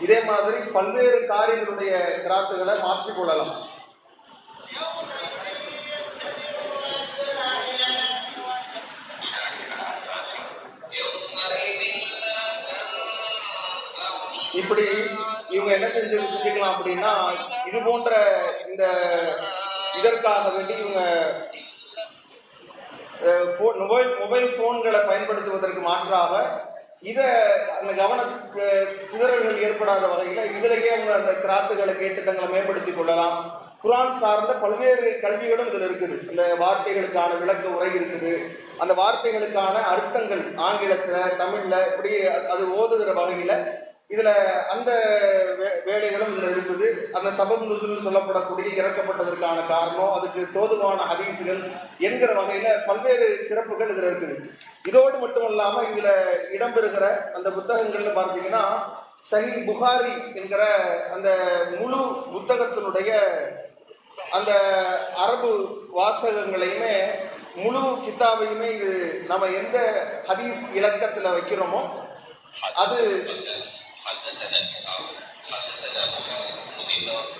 இதே மாதிரி பல்வேறு காரியங்களுடைய கிராத்துகளை மாற்றிக்கொள்ளலாம். இப்படி இவங்க என்ன செஞ்சுக்கலாம் அப்படின்னா, இது போன்ற இதற்காக வேண்டி இவங்க மொபைல் போன்களை பயன்படுத்துவதற்கு மாற்றாக இதை அந்த கவன சிதறல்கள் ஏற்படாத வகையில் இதிலேயே அவங்க அந்த கிராத்துகளை கேட்டு தங்களை மேம்படுத்திக் கொள்ளலாம். குர்ஆன் சார்ந்த பல்வேறு கல்விகளும் இதில் இருக்குது. இந்த வார்த்தைகளுக்கான விளக்க உரை இருக்குது, அந்த வார்த்தைகளுக்கான அர்த்தங்கள் ஆங்கிலத்தில் தமிழில் இப்படி அது ஓதுகிற வகையில் இதுல அந்த வேலைகளும் இதுல இருக்குது. அந்த சபப் நுசுல்னு சொல்லப்படக்கூடிய இறக்கப்பட்டதற்கான காரணம், அதுக்கு தோதுவான ஹதீசுகள் என்கிற வகையில பல்வேறு சிறப்புகள் இதுல இருக்குது. இதோடு மட்டும் இல்லாம இதுல இடம்பெறுகிற அந்த புத்தகங்கள்னு பார்த்தீங்கன்னா சஹீஹ் புகாரி என்கிற அந்த முழு புத்தகத்தினுடைய அந்த அரபு வாசகங்களையுமே முழு கித்தாபையுமே இது நம்ம எந்த ஹதீஸ் இலக்கத்துல வைக்கிறோமோ அது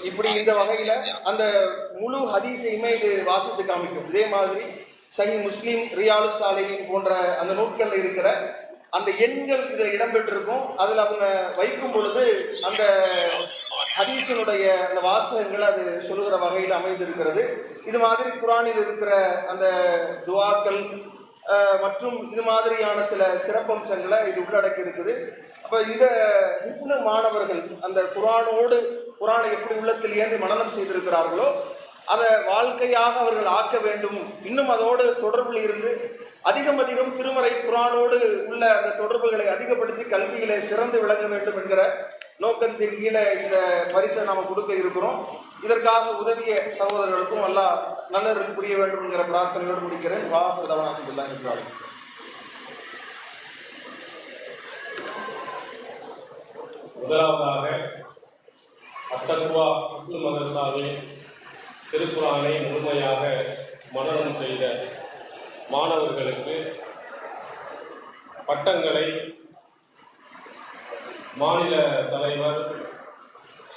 இப்படி இந்த வகையில அந்த முழு ஹதீஸையுமே இது வாசித்து காமிக்கும். இதே மாதிரி சஹீஹ் முஸ்லிம், ரியாலு சாலிஹீன் போன்ற அந்த நூட்கள் இருக்கிற அந்த எண்கள் இதில் இடம்பெற்றிருக்கும். அதில் அவங்க வைக்கும் பொழுது அந்த ஹதீஸினுடைய அந்த வாசகங்கள் அது சொல்லுகிற வகையில் அமைந்திருக்கிறது. இது மாதிரி குர்ஆனில் இருக்கிற அந்த துஆக்கள் மற்றும் இது மாதிரியான சில சிறப்பம்சங்களை இது உள்ளடக்கி இருக்குது. அப்ப இந்த ஹிஃப்னு மாணவர்கள் அந்த குர்ஆனை எப்படி உள்ளத்தில் ஏந்தி மனனம் செய்திருக்கிறார்களோ அதை வாழ்க்கையாக அவர்கள் ஆக்க வேண்டும். இன்னும் அதோடு தொடர்பில் இருந்து அதிகம் திருமறை குர்ஆனோடு உள்ள அந்த தொடர்புகளை அதிகப்படுத்தி கல்வியிலே சிறந்து விளங்க வேண்டும் என்கிற நோக்கத்தின் கீழே இந்த பரிசை நாம் கொடுக்க இருக்கிறோம். இதற்காக உதவிய சகோதரர்களுக்கும் அல்லாஹ் நல்லருக்கு புரிய வேண்டும் என்கிற பிரார்த்தனையோடு முடிக்கிறேன். முதலாவதாக அத்தக்வா ஹிஃப்ல் மதரசாவில் திருக்குர்ஆனை முழுமையாக மனனம் செய்த மாணவர்களுக்கு பட்டங்களை மாநில தலைவர்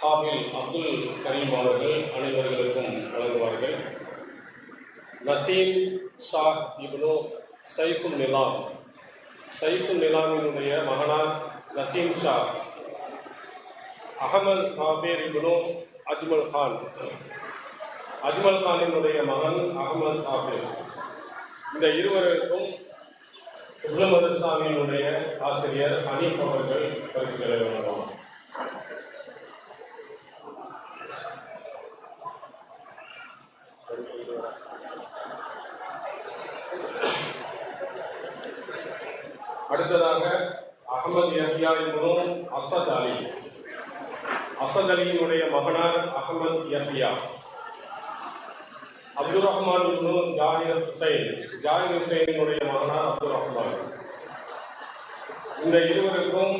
ஹாஃபில் அப்துல் கரீம் அவர்கள் அனைவர்களுக்கும் வழங்குவார்கள். நசீம் ஷா இப்னு சைஃபுல் நிலாமினுடைய மகனார் நசீம் ஷா, அகமது சாபீர் இப்னு அஜ்மல் கானினுடைய மகன் அகமது சாபீர். இந்த இருவருக்கும் ஹிஃப்ல் மதரசாவினுடைய ஆசிரியர் ஹனீஃப் அவர்கள் பரிசுகளை வழங்குவார். அடுத்ததாக அஹமது யஹ்யா இப்னு அசத் அலியினுடைய மகனார் அஹமது யஹ்யா, அப்துல் ரஹ்மான் இப்னு ஜாஹிர் ஹுசைனுடைய மகனார் அப்துல் ரஹ்மான். இந்த இருவருக்கும்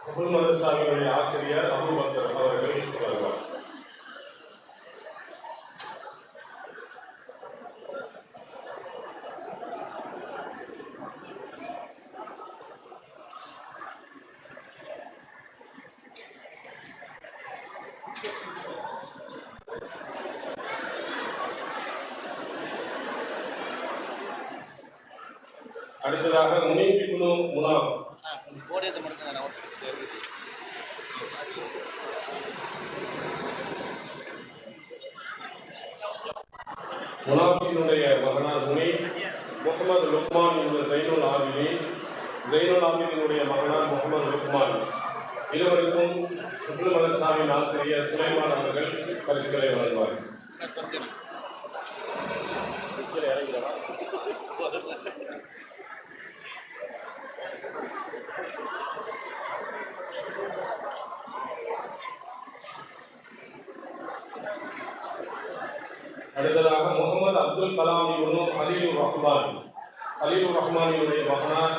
ஹிஃப்ல் மதரசாவினுடைய ஆசிரியர் அபூபக்கர் அவர்கள் வருவார். அடுத்ததாக முனீப் இப்னு முனாஃப், முனாஃபினுடைய மகனார் முனீப். முகமது லுக்மான் இப்னு ஜைனுல் ஆபிதினுடைய மகனார் முகமது லுக்மான். இருவருக்கும் ஹிஃப்ல் மதரசாவின் ஆசிரியர் சுலைமான் அவர்கள் பரிசுகளை வழங்குவார். அடுத்ததாக முகமது அப்துல் கலாம் இப்னு ஹலீலுர் ரஹ்மானினுடைய மகனார்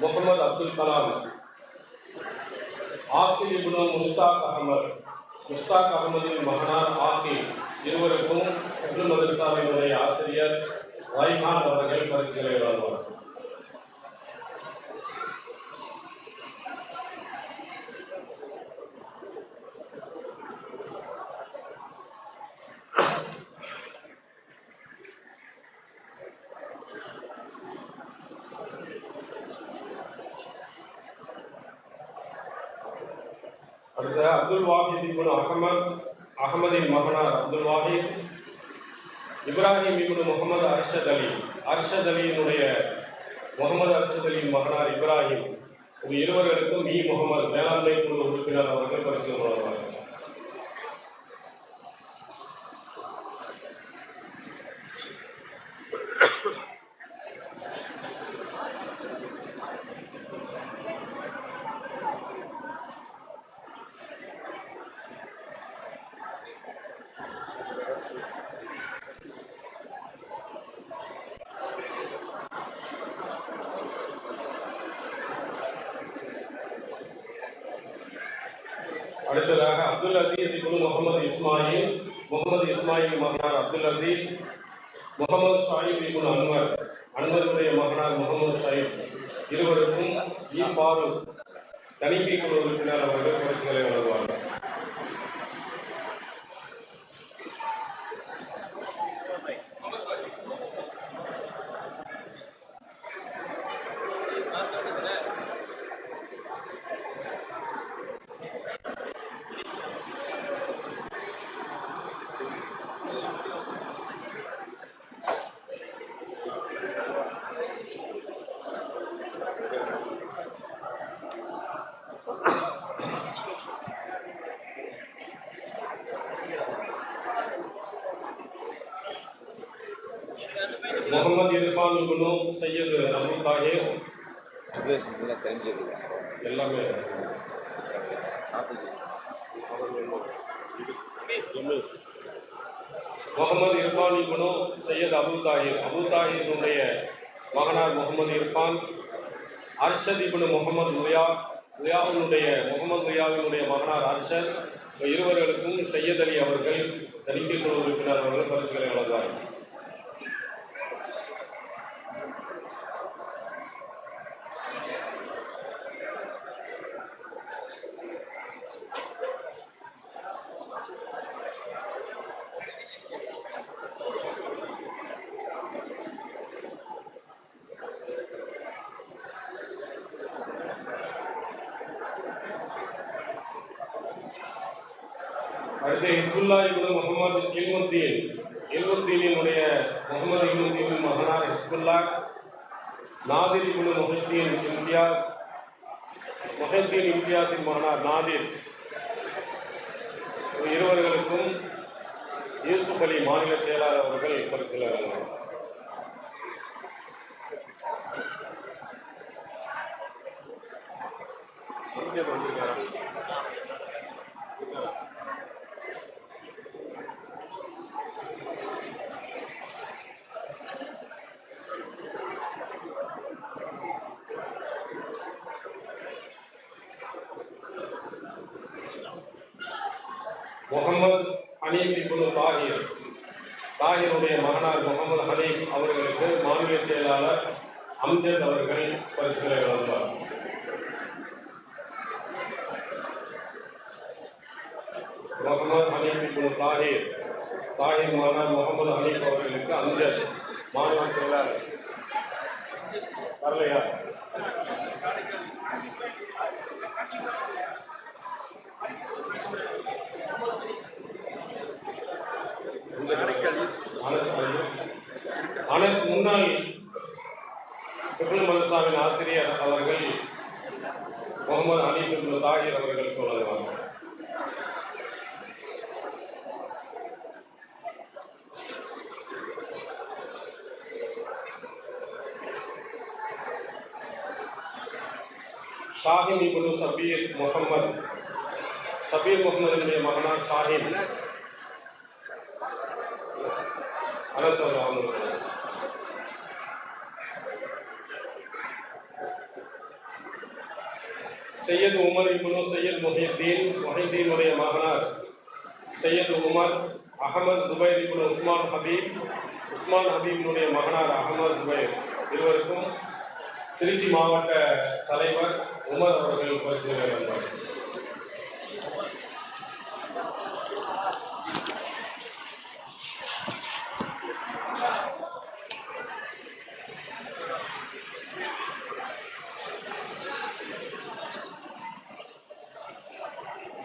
முகமது அப்துல் கலாம். ஆக்கில் இப்னு முஸ்தாக் அகமதின் மகனார் ஆக்கில். இருவருக்கும் ஹிஃப்ல் மதரசாவினுடைய ஆசிரியர் ரைஹான் அவர்கள் பரிசுகளை வழங்குவார். அடுத்த அப்துல் வாஹித் இப்னு அகமதின் மகனார் அப்துல் வாஹித். இப்ராஹிம் இப்னு முகமது அர்ஷத் அலியினுடைய முகமது அர்ஷத் அலியின் மகனார் இப்ராஹிம். இது இருவர்களுக்கும் முகமது மேலாண்மை குழு உறுப்பினர் அவர்கள் பரிசு வழங்குவார்கள். அடுத்ததாக அப்துல் அசீஸ் இப்னு முகமது இஸ்மாயில், முகமது இஸ்மாயில் மகனார் அப்துல் அசீஸ், முகமது ஷாயிப் இப்னு அன்வர், அன்வருடைய மகனார் முகமது ஷாயிப், இருவருக்கும் ஃபாரூக் தணிக்கை குழு உறுப்பினர் அவர்கள் பரிசுகளை வழங்குவார்கள். முகமது இர்ஃபான் இப்னு சையது அபு தாஹிர், எல்லாமே முகமது இர்ஃபான் இப்னு சையத் அபு தாஹிர், அபு தாஹிருடைய மகனார் முகமது இர்ஃபான், அர்ஷத் இப்னு முகமது முகமது ரியாவினுடைய மகனார் அர்ஷத், இருவர்களுக்கும் சையத் அலி அவர்கள் தணிக்கை குழு உறுப்பினர் அவர்கள் பரிசுகளை வழங்குவார்கள். அடுத்து ஹிஸ்புல்லா இப்னு முகமது இல்முத்தீனுடைய முகமது இல்முத்தீனின் மகனார் ஹிஸ்புல்லா, நாதிர் இப்னு முஹித்தீன் இம்தியாஸின் மகனார் நாதிர், இருவர்களுக்கும் யூசுப் அலி மாநில செயலாளர் அவர்கள் பரிசுகளை வழங்குவார். முகமது ஹனீஃப் இப்னு தாஹிருடைய மகனார் முகமது ஹனீஃப் அவர்களுக்கு மாநில செயலாளர் அம்ஜத் அவர்கள் பரிசுகளை வழங்குவார். முகமது ஹனீஃப் இப்னு தாஹிர் மகனார் முகமது ஹனீஃப் அவர்களுக்கு அம்ஜத் மாநில செயலாளர் வரலையா? அனஸ் முன்னாள் மதரசாவின் ஆசிரியர் அவர்கள் முகமது ஹனீஃப் இப்னு தாஹிர் அவர்களுக்கு வழங்குவார்கள். ஷாஹின் இப்னு சபீர் முகமதுடைய மகனார் ஷாஹின் அனஸ் அவர்கள். சையத் உமர் இப்னு சையத் முஹித்தீனுடைய மகனார் சையத் உமர், அகமது ஜுபைர் இப்னு உஸ்மான் ஹபீபினுடைய மகனார் அகமது ஜுபைர், இருவருக்கும் திருச்சி மாவட்ட தலைவர் உமர் அவர்கள் பரிசுகளை வழங்குவார்.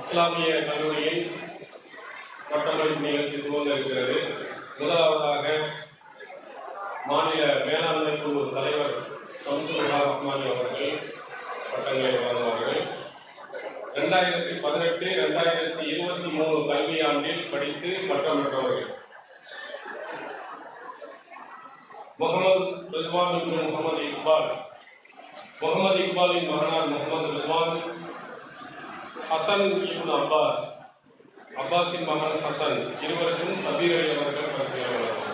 இஸ்லாமிய கல்லூரியின் பட்டமளிப்பு நிகழ்ச்சி துவங்க இருக்கிறது. முதலாவதாக மாநில மேலாண்மை குழு தலைவர் சம்சுல் ரஹ்மானி அவர்கள் பட்டங்களை வழங்குவார்கள். 2018-2023 கல்வியாண்டில் படித்து பட்டம் பெற்றவர்கள் முகமது ரிஸ்வான் இப்னு முகமது இக்பாலின் மகனார் முகமது ரிஸ்வான், ஹசன் இப்னு அப்பாஸின் மகன் ஹசன், இருவருக்கும் சபீர் அலி அவர்கள் பரிசுகளை வழங்குவார்கள்.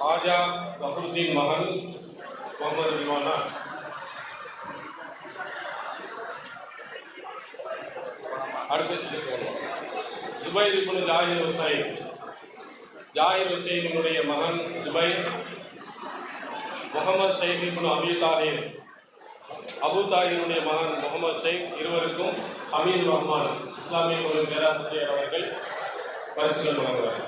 ஹாஜா வஹருதீன் மகன் முகமது ரிவானா. அடுத்து ஜுபைர் இப்னு ஜாஹிர் ஹுசைன். ஜாஹிர் ஹுசைனுடைய மகன் ஜுபைர். முகமது ஷைக் இப்னு அபி தாஹிர். அபு தாஹிருடைய மகன் முகமது ஷைக். இருவருக்கும் அமீர் ரஹ்மான் இஸ்லாமிய ஒரு பேராசிரியர் அவர்கள் பரிசுகள் வழங்குவார்.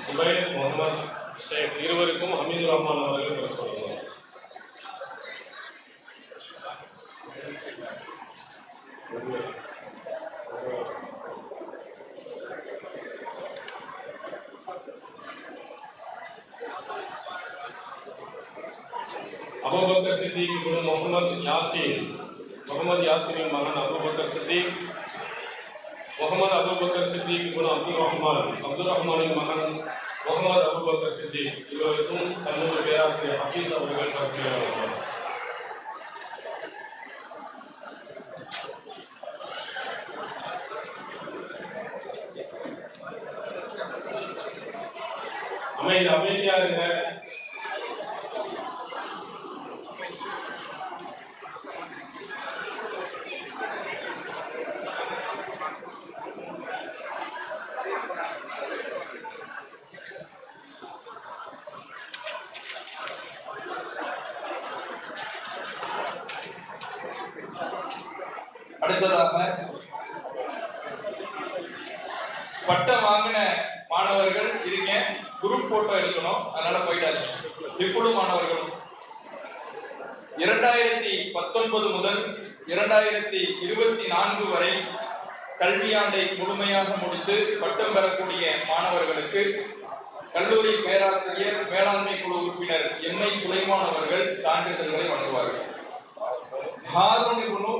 ஜுபைர், முகமது ஷேக் இருவருக்கும் ஹமீது ரஹ்மான் அவர்கள் பரிசு வழங்குவார். அபூபக்கர் சித்திக் இப்னு முகமது யாசின். முகமது யாசினின் மகன் அபூபக்கர் சித்திக். முகமது அபூபக்கர் சித்திக் இப்னு அப்துல் ரஹ்மானின் மகன் முகமது அபூபக்கர் சித்திக். இவருக்கும் கல்லூரி பேராசிரியர் ஹபீஸ் அவர்கள் பரிசு வழங்குவார். அமைதியா இருங்க. அடுத்ததாக பட்டம் வாங்கின மாணவர்கள் இருங்க, குரூப் போட்டோ எடுக்கணும், அதனால போயிட்டாங்க. இப்பொழுது மாணவர்கள் 2019 முதல் 2024 வரை கல்வியாண்டை முழுமையாக முடித்து பட்டம் பெறக்கூடிய மாணவர்களுக்கு கல்லூரி பேராசிரியர் மேலாண்மை குழு உறுப்பினர் எம்.ஐ. சுலைமான் அவர்கள் சான்றிதழ்களை வழங்குவார்கள். ஹாரூன் இப்னு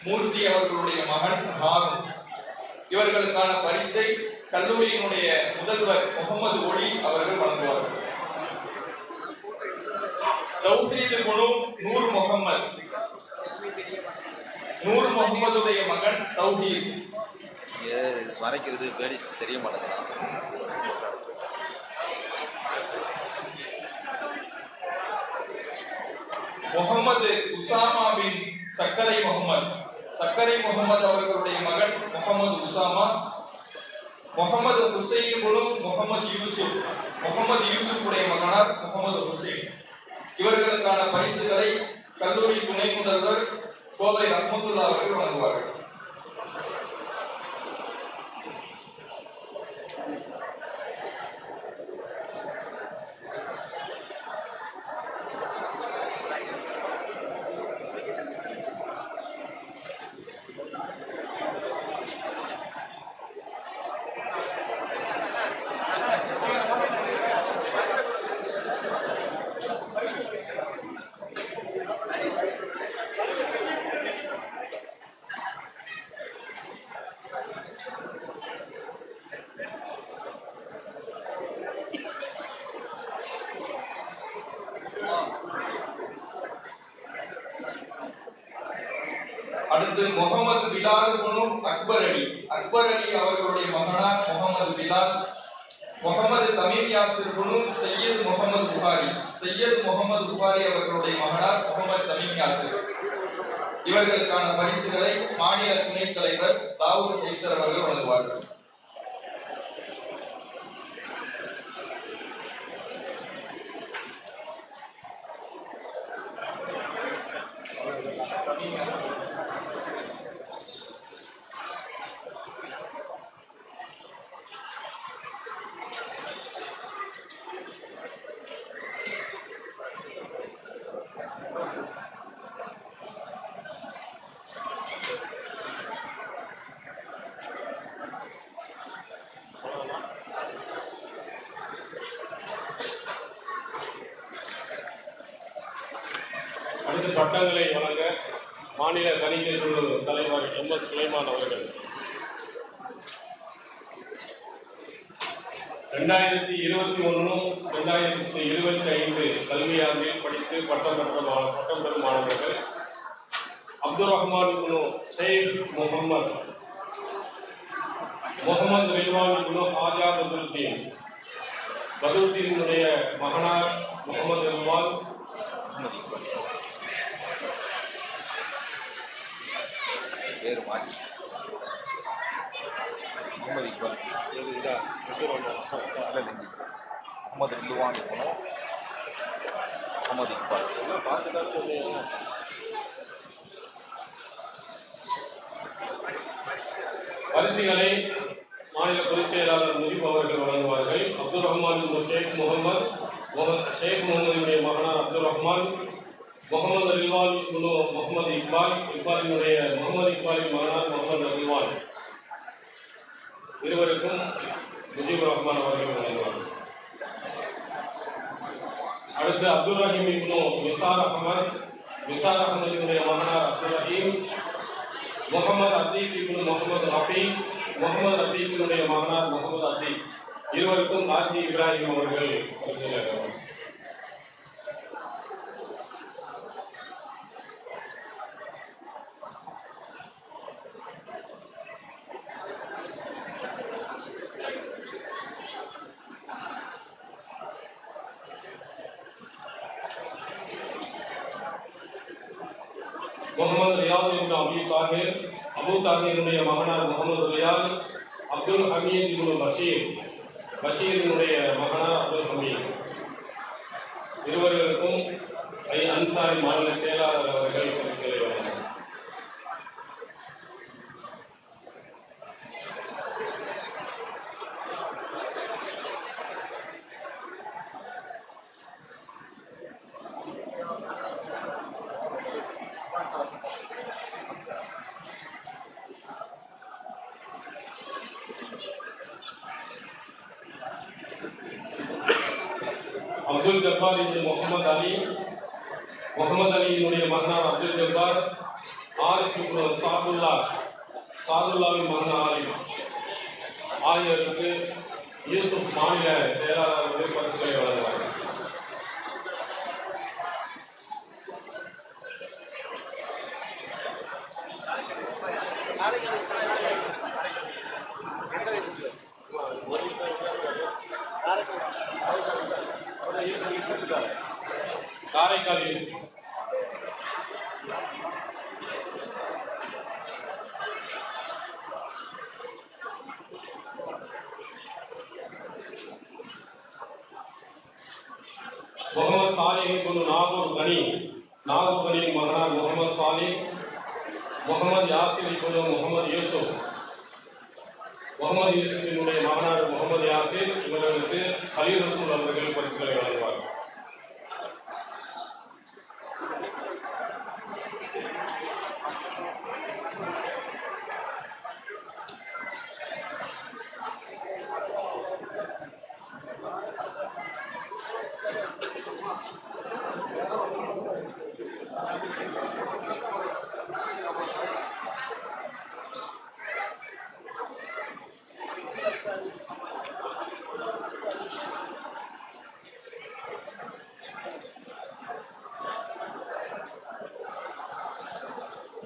மூர்த்தி அவர்களுடைய மகன் ஹாரூன். இவர்களுக்கான பரிசை கல்லூரியினுடைய முதல்வர் முகமது ஒலி அவர்கள் வழங்குவார்கள். தௌஹீத் இப்னு நூர் முகமதுடைய மகன் தௌஹீத். மறைக்கிறது பேடிஸ் தெரிய மாட்டேங்குது. முகமது உசாமா பின் சக்கரை முகமது அவர்களுடைய மகன் முகமது உசாமா. முகமது ஹுசைன் இப்னு முகமது யூசுஃபுடைய மகனார் முகமது ஹுசைன். இவர்களுக்கான பரிசுகளை கல்லூரி துணை முதல்வர் கோவை ரஹ்மத்துல்லா அவர்கள் வழங்குவார்கள். அடுத்து முகமது பிலால் இப்னு அக்பர் அலி அவர்களுடைய மகனார் முகமது பிலால். முகமது தமீம் யாசிர் இப்னு சையத் முகமது புகாரி அவர்களுடைய மகனார் முகமது தமீம் யாசிர். இவர்களுக்கான பரிசுகளை மாநில துணைத் தலைவர் தாவூத் கைசர் அவர்கள் வழங்குவார்கள். அடுத்து பட்டங்களை வழங்க மாநில கணித குழு தலைவர் MS சுலைமான் அவர்கள். 2021-2025 கல்வியாண்டில் படித்து பட்டம் பெறும் மாணவர்கள் அப்துல் ரஹ்மான் இப்னு ஷேக் முகமது ரில்வான் இப்னு ஹாஜா பதுல்தீனுடைய மகனார் முகமது ரில்வான், பேர் மாறி முகமது இக்பால் முகமது ரில்வான் இருக்கணும். முகமது இக்பால் பரிசுகளை மாநில பொதுச் செயலாளர் முஜிப் அவர்கள் வழங்குவார்கள். அப்துல் ரஹ்மான் ஷேக் முகமதுடைய மகனார் அப்துல் ரஹ்மான், முகமது ரில்வான் முகமது இக்பாலினுடைய முகமது இக்பாலின் மகனார் முகமது ரில்வான், இருவருக்கும் முஜிபுர் ரஹ்மான் அவர்கள் வழங்குவார்கள். அடுத்து அப்துல் ரஹீம் இப்னு நிசார் அகமதினுடைய மகனார் அப்துல் ரஹீம், முகமது அத்தீக் இப்னு முகமது ரஃபீக், முகமது அத்தீக்கினுடைய மகனார் முகமது அத்தீக், இருவருக்கும் காஜி இப்ராஹிம் அவர்கள் பரிசீலனை. முகமது ரியாத் இப்னு அபு தாஹிருடைய மகனார் முகமது ரியாத், அப்துல் ஹமீத் இப்னு பஷீரினுடைய மகனார் அப்துல் ஹமீத், இருவர்களுக்கும் அன்சாரி மாநில செயலாளர் அவர்கள் பரிசுகளை வழங்கினார். அப்துல் ஜப்பார் இப்னு முகமது அலியினுடைய மகனார் அப்துல் ஜப்பார், ஆரிஃப் இப்னு சாதுல்லாவின் மகனார் ஆரிஃப் ஆகியோருக்கு யூசுப் மாநில செயலாளர்கள் பரிசுகளை வழங்குவார்கள். காரைக்கால் யூசுப், முகமது சாலிஹ் இப்னு நாகூர் கனியின் மகனார் முகமது சாலிஹ், முகமது யாசிர் இப்னு முகமது யூசுஃபினுடைய மகனார் முகமது யாசிர், இவர்களுக்கு கலீல் ரசூல் அவர்கள் பரிசுகளை வழங்குவார்கள்.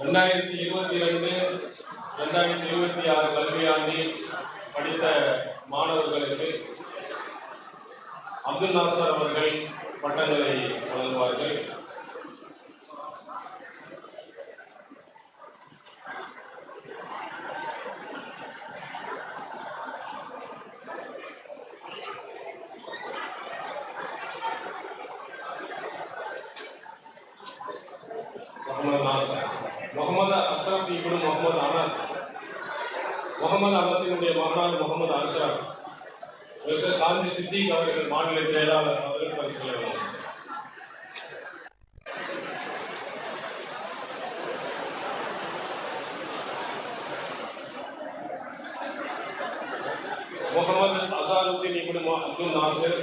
ரெண்டாயிரத்தி 2022-2026 கல்வியாண்டில் படித்த மாணவர்களுக்கு அப்துல் நாசர் அவர்கள் பட்டங்களை வழங்குவார்கள். முகமது அஷ்ரப் இப்னு முகமது அனஸினுடைய மகனார் முகமது அஷ்ரப், காந்தி சித்திக் அவர்கள் மாநில செயலாளர் அவர்கள் பரிசுகளை. முகமது அசாருத்தீன் இப்னு அப்துல் நாசிர்,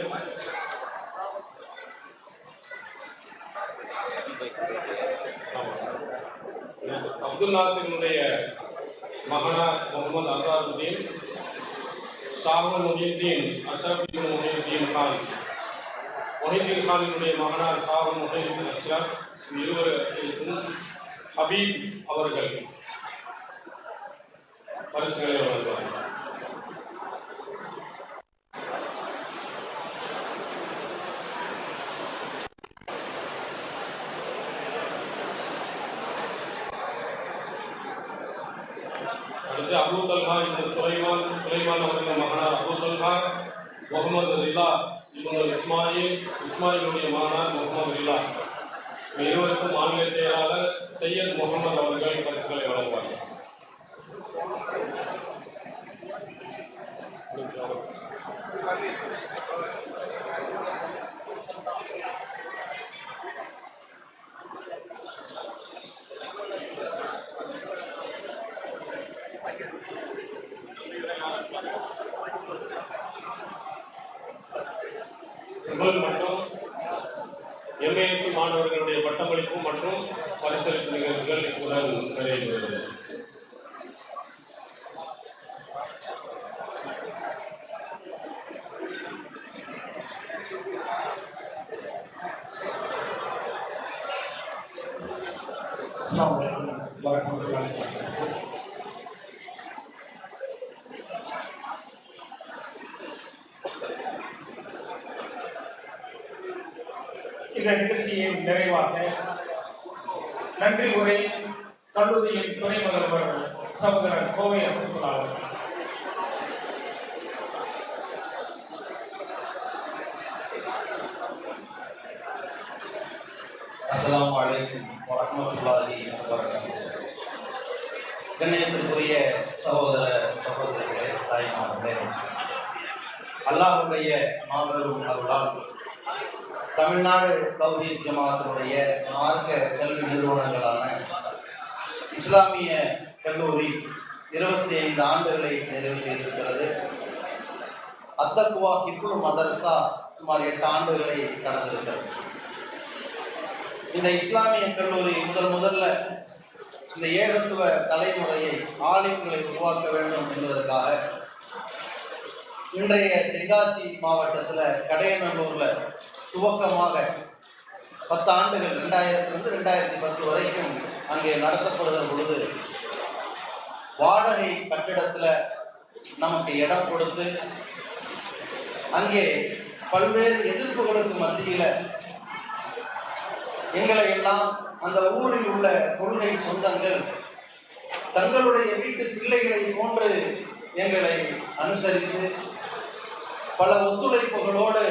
அப்துல் நாசிரினுடைய மகனார் முகமது அசாருத்தீன், ஷாகுல் முஹியுத்தீன் அஷ்ரஃப் முஹியுத்தீன் கான், முஹியுத்தீன் கானினுடைய மகனார் ஷாகுல் முஹியுத்தீன் அஷ்ரஃப், இருவருக்கும் ஹபீப் அவர்கள் பரிசுகளை வழங்குவார்கள். அடுத்து அபூ தல்ஹா இப்னு சுலைமான் அவர்கள் மகனார் அபூ தல்ஹா, முகமது ரிலா இப்னு இஸ்மாயிலுடைய மகனார் முகமது ரிலா. இருவருக்கும் மாநில செயலாளர் சையத் முகமது அவர்கள் பரிசுகளை வழங்குவார்கள். முதல் மற்றும் எம்ஏஎஸ்சி மாணவர்களுடைய பட்டமளிப்பு மற்றும் பரிசளிப்பு நிகழ்ச்சிகள் இத்துடன் நிறைவேறுகிறது. அஸ்ஸலாமு அலைக்கும் வரஹ்மத்துல்லாஹி வபரகாத்துஹு. இந்த நிகழ்ச்சியின் நிறைவாக நன்றி உரை கல்லூரியின் துணை முதல்வர் சகோதரர் கோவை அப்துல்லா அவர்கள். அஸ்ஸலாமு அலைக்கும் வரஹ்மத்துல்லாஹி வபரகாத்துஹு. கண்ணியத்திற்குரிய சகோதர சகோதரிகளே, தாய்மார்களே, அல்லாஹ்வுடைய மாபெரும் அருளால் தமிழ்நாடு தௌஹீத் ஜமாஅத்தினுடைய மார்க்க கல்வி நிறுவனங்களான இஸ்லாமிய கல்லூரி 25 ஆண்டுகளை நிறைவு செய்திருக்கிறது. அத்தக்குவா ஹிஃபுல் மதரசா சுமார் 8 ஆண்டுகளை கடந்திருக்கிறது. இந்த இஸ்லாமிய கல்லூரி முதல்ல இந்த ஏகத்துவ தலைமுறையை ஆலிம்களை உருவாக்க வேண்டும் என்பதற்காக இன்றைய தென்காசி மாவட்டத்தில் கடையநல்லூர்ல துவக்கமாக 10 ஆண்டுகள் 2000 2010 வரைக்கும் அங்கே நடத்தப்படுகிற பொழுது வாடகை கட்டிடத்தில் நமக்கு இடம் கொடுத்து அங்கே பல்வேறு எதிர்ப்புகளுக்கு மத்தியில் எங்களை எல்லாம் அந்த ஊரில் உள்ள கொள்கை சொந்தங்கள் தங்களுடைய வீட்டு பிள்ளைகளை போன்று எங்களை அனுசரித்து பல ஒத்துழைப்புகளோடு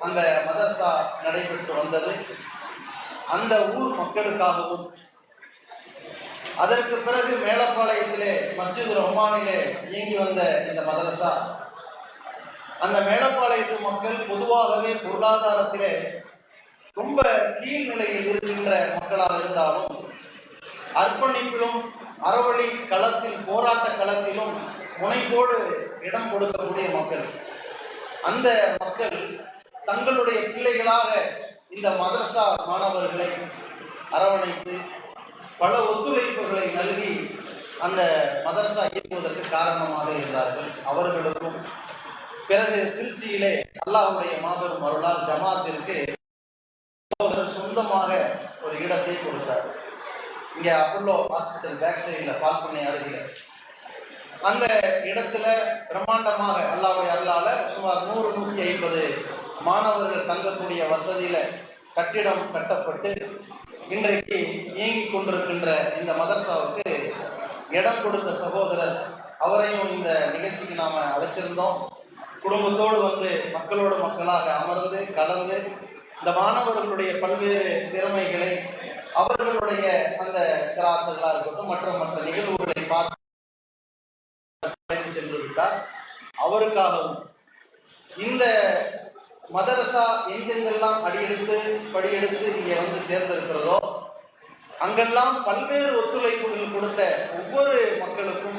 அந்த மதரசா நடைபெற்று வந்தது. அந்த ஊர் மக்களுக்காகவும் அதற்கு பிறகு மேலப்பாளையத்திலே மஸ்ஜித் ரஹ்மானிலே இயங்கி வந்த இந்த மதரசா அந்த மேலப்பாளையத்து மக்கள் பொதுவாகவே பொருளாதாரத்திலே ரொம்ப கீழ்நிலையில் இருக்கின்ற மக்களாக இருந்தாலும் அர்ப்பணிப்பிலும் அறவழி களத்தில் போராட்ட களத்திலும் முனைப்போடு இடம் கொடுக்கக்கூடிய மக்கள். அந்த மக்கள் தங்களுடைய பிள்ளைகளாக இந்த மதரசா மாணவர்களை அரவணைத்து பல ஒத்துழைப்புகளை நல்கி அந்த மதரசா இயக்குவதற்கு காரணமாக இருந்தார்கள். அவர்களுக்கும் பிறகு திருச்சியிலே அல்லாஹ்வுடைய மாபெரும் அருளால் ஜமாத்திற்கு சொந்தமாக ஒரு இடத்தை கொடுத்தார். இங்கே அப்பல்லோ ஹாஸ்பிட்டல் பேக் சைடில் பால்பண்ணை அருகில் அந்த இடத்துல பிரம்மாண்டமாக அல்லாஹ்வுடைய அருளால சுமார் 100-150 மாணவர்கள் தங்கக்கூடிய வசதியில கட்டிடம் கட்டப்பட்டு இன்றைக்கு இயங்கிக் கொண்டிருக்கின்ற இந்த மதரசாவுக்கு இடம் கொடுத்த சகோதரர் அவரையும் இந்த நிகழ்ச்சிக்கு நாம அழைச்சிருந்தோம். குடும்பத்தோடு வந்து மக்களோடு மக்களாக அமர்ந்து கலந்து இந்த மாணவர்களுடைய பல்வேறு திறமைகளை அவர்களுடைய அந்த கிராத்துகளாக இருக்கட்டும் மற்ற நிகழ்வுகளை பார்த்து சென்று விட்டார். அவருக்காகவும் இந்த மதரசா எங்கெங்கெல்லாம் படியெடுத்து இங்கே வந்து சேர்ந்திருக்கிறதோ அங்கெல்லாம் பல்வேறு ஒத்துழைப்புகள் கொடுத்த ஒவ்வொரு மக்களுக்கும்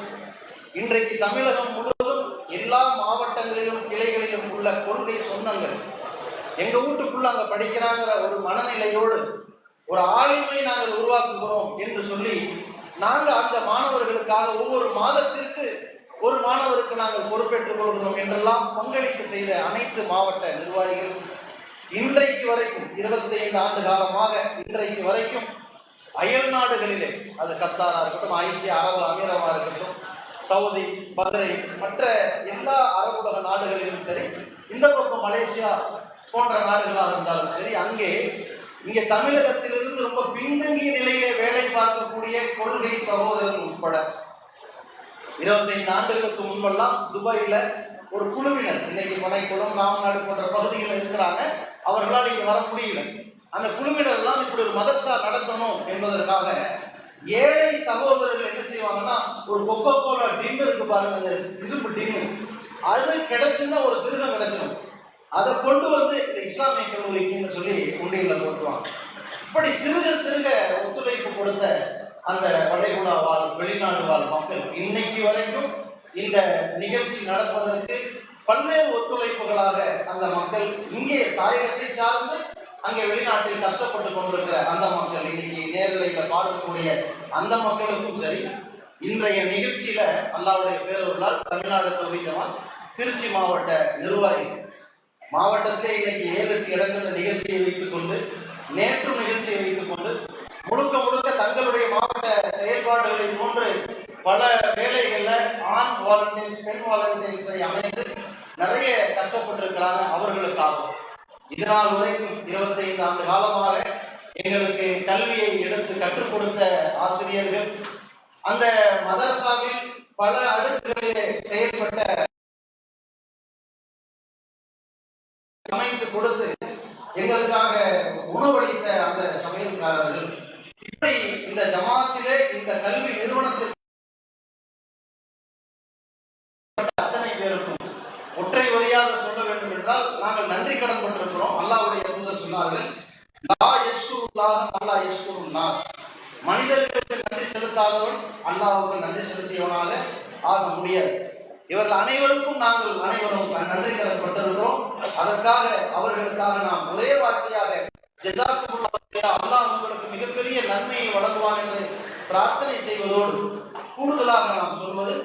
இன்றைக்கு தமிழகம் முழுவதும் எல்லா மாவட்டங்களிலும் கிளைகளிலும் உள்ள கொள்கை சொந்தங்கள் எங்க வீட்டுக்குள்ள அங்க படிக்கிறாங்கிற ஒரு மனநிலையோடு ஒரு ஆளுமை நாங்கள் உருவாக்குகிறோம் என்று சொல்லி நாங்க அந்த மாணவர்களுக்காக ஒவ்வொரு மாதத்திற்கு ஒரு மாணவருக்கு நாங்கள் பொறுப்பேற்றுக் கொள்கிறோம் என்றெல்லாம் பங்களிப்பு செய்த அனைத்து மாவட்ட நிர்வாகிகளும் இன்றைக்கு வரைக்கும் 25 ஆண்டு காலமாக இன்றைக்கு வரைக்கும் அயல் நாடுகளிலே, அது கத்தாரா இருக்கட்டும், ஐக்கிய அரபு அமீரமா இருக்கட்டும், சவுதி, பஹ்ரைன், மற்ற எல்லா அரபுலக நாடுகளிலும் சரி, இந்த பக்கம் மலேசியா போன்ற நாடுகளாக இருந்தாலும் சரி, இங்கே தமிழகத்திலிருந்து ரொம்ப பின்தங்கிய நிலையிலே வேலை பார்க்கக்கூடிய கொள்கை சகோதரர்கள் உட்பட 25 ஆண்டுகளுக்கு முன்பெல்லாம் துபாயில ஒரு குழுவினர், இன்னைக்கு பனைக்குளம், ராமநாடு போன்ற பகுதிகளில் இருக்கிறாங்க, அவர்களால் இங்கே வர முடியல. அந்த குழுவினர் எல்லாம் இப்படி ஒரு மதரசா நடத்தணும் என்பதற்காக ஏழை சகோதரர்கள் என்ன செய்வாங்கன்னா, ஒரு கொக்கோ கோலா டின் இருக்கு பாருங்க, அந்த இரும்பு டின்னு, அது கிடைச்சுன்னா ஒரு திருகம் கிடைச்சிடும், அதை கொண்டு வந்து இந்த இஸ்லாமிய கல்லூரிக்குன்னு சொல்லி உண்டியில் போட்டுருவாங்க. இப்படி சிறுக சிறுக ஒத்துழைப்பு கொடுத்த அந்த வளைகுடா வாழ், வெளிநாடு வாழ் மக்கள் இன்னைக்கு வரைக்கும் இந்த நிகழ்ச்சி நடப்பதற்கு பல்வேறு ஒத்துழைப்புகளாக அந்த மக்கள் இங்கே தாயகத்தை சார்ந்து அங்கே வெளிநாட்டில் கஷ்டப்பட்டு கொண்டிருக்கிற அந்த மக்கள், இன்னைக்கு நேரலையில் பார்க்கக்கூடிய அந்த மக்களுக்கும் சரி, இன்றைய நிகழ்ச்சியில அல்லாஹ்வுடைய பேரருளால் தமிழ்நாடு தௌஹீத் திருச்சி மாவட்ட நிர்வாகிகள் மாவட்டத்திலே இன்னைக்கு 7-8 இடங்களில் நிகழ்ச்சியை வைத்துக் கொண்டு, நேற்றும் நிகழ்ச்சியை வைத்துக் கொண்டு முழுக்க தங்களுடைய மாவட்ட செயல்பாடுகளை போன்று பல வேலைகள்ல ஆண் வாலண்டியர்ஸ், பெண் வாலண்டியர்ஸை அமைத்து நிறைய கஷ்டப்பட்டிருக்கிறாங்க. அவர்களுக்காகவும் இதனால் வரைக்கும் 25 ஆண்டு காலமாக எங்களுக்கு கல்வியை எடுத்து கற்றுக் கொடுத்த ஆசிரியர்கள், அந்த மதரசாவில் பல அடுக்குகளிலே செயல்பட்ட அமைத்து கொடுத்து எங்களுக்காக உணவளித்த அந்த சமையல்காரர்கள், இப்படி இந்த ஜமாத்திலே இந்த கல்வி நிறுவனத்தில் அத்தனை பேருக்கும் ஒற்றை வரியாக சொல்ல வேண்டும் என்றால் நாங்கள் நன்றி கடன் பட்டிருக்கிறோம். அல்லாஹ்வுடைய தூதர் சொன்னார்கள், லா யஷ்குருல்லாஹ் அல்லா யஷ்குருன் நாஸ், மனிதர்களுக்கு நன்றி செலுத்தாதவன் அல்லாஹ்வுக்கு நன்றி செலுத்தியவனாக ஆக முடியாது. இவர்கள் அனைவருக்கும் நாங்கள் அனைவரும் நன்றி கடன் பட்டிருக்கிறோம். அதற்காக அவர்களுக்காக நாம் ஒரே வார்த்தையாக ஜஸாக்குமுல்லாஹ், அல்லாஹ் உங்களுக்கு மிகப்பெரிய நன்மையை வழங்குவான் என்று பிரார்த்தனை செய்வதோடு கூடுதலாக நாம் சொல்வது,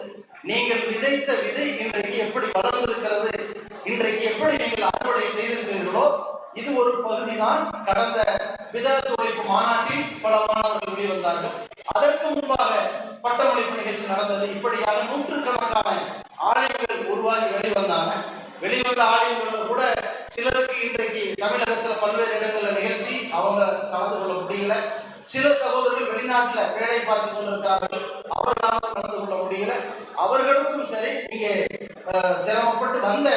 நீங்கள் விதைத்த விதை இன்றைக்கு எப்படி வளர்ந்திருக்கிறது, இன்றைக்கு எப்படி நீங்கள் அறுவடை செய்திருக்கிறீர்களோ இது ஒரு பகுதிதான். கடந்த விதத் ஒழிப்பு மாநாட்டில் பல மாணவர்கள் வெளிவந்தார்கள். அதற்கு முன்பாக பட்டமளிப்பு நிகழ்ச்சி நடந்தது. இப்படியாக நூற்றுக்கணக்கான ஆலயங்கள் உருவாகி வெளிவந்தாங்க. வெளிவந்த ஆலயங்கள் கூட சிலருக்கு இன்றைக்கு தமிழகத்தில் பல்வேறு இடங்களில் நிகழ்ச்சி அவங்க கலந்து கொள்ள முடியல. சில சகோதரர்கள் வெளிநாட்டில் வேலை பார்த்து கொண்டிருக்கிறார்கள், அவர்களால் கலந்து கொள்ள முடியல. அவர்களுக்கும் சரி, இங்கே சிரமப்பட்டு வந்த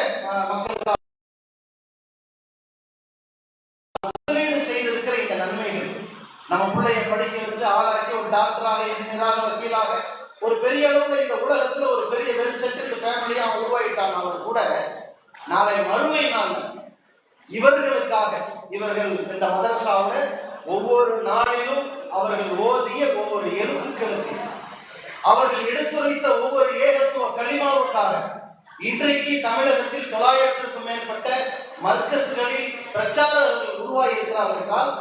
மக்களுக்காக முதலீடு செய்திருக்கிற இந்த நன்மைகள், நம்ம பிள்ளைய படிக்க வச்சு ஆளாக்கி ஒரு டாக்டராக, இன்ஜினியராக, வக்கீலாக ஒரு பெரிய அளவுல இந்த உலகத்துல ஒரு பெரிய வெல் செட்டில்டு ஃபேமிலியா உருவாயிட்டாங்க. அவர் கூட நாளை மறுமை நாள் இவர்களுக்காக, இவர்கள் இந்த மதரசாவில் ஒவ்வொரு நாளிலும் அவர்கள் ஓதிய ஒவ்வொரு எழுத்துக்களுக்கு, அவர்கள் எடுத்துரைத்த ஒவ்வொரு ஏகத்துவ கலிமாவுக்காக இன்றைக்கு தமிழகத்தில் 900க்கும் மேற்பட்ட மர்கஸ்களில் பிரச்சாரர்கள் உருவாகி இருக்கிறார்கள் என்றால்,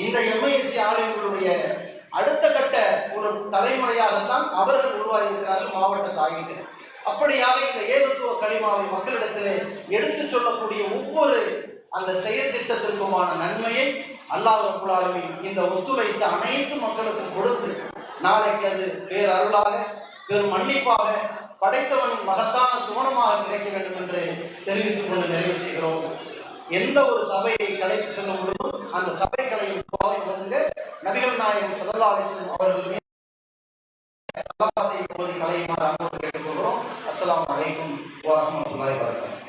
இந்த எம்ஐசி ஆலயங்களுடைய அடுத்த கட்ட ஒரு தலைமுறையாகத்தான் அவர்கள் உருவாகி இருக்கிறார்கள் மாவட்ட தாயிகள். அப்படியாக இந்த ஏகத்துவ கலிமாவை மக்களிடத்திலே எடுத்து சொல்லக்கூடிய ஒவ்வொரு அந்த செயல் திட்டத்திற்குமான நன்மையை அல்லாஹ் ரப்பல் ஆலமீன் இந்த ஒத்துழைத்த அனைத்து மக்களுக்கும் கொடுத்து நாளைக்கு அது பேரருளாக, பெரும் மன்னிப்பாக, படைத்தவனின் மகத்தான சுவனமாக கிடைக்க வேண்டும் என்று தெரிவித்துக் கொண்டு நிறைவு செய்கிறோம். எந்த ஒரு சபையை கடைக்கு செல்லும் பொழுதும் அந்த சபைகளை நபிகள் நாயகம் ஸல்லல்லாஹு அலைஹி வஸல்லம் அவர்கள் கலையுமாறு அன்போடு கேட்டுக்கொள்கிறோம். அஸ்ஸலாமு அலைக்கும் வரஹ்மத்துல்லாஹி வபரகாத்துஹு.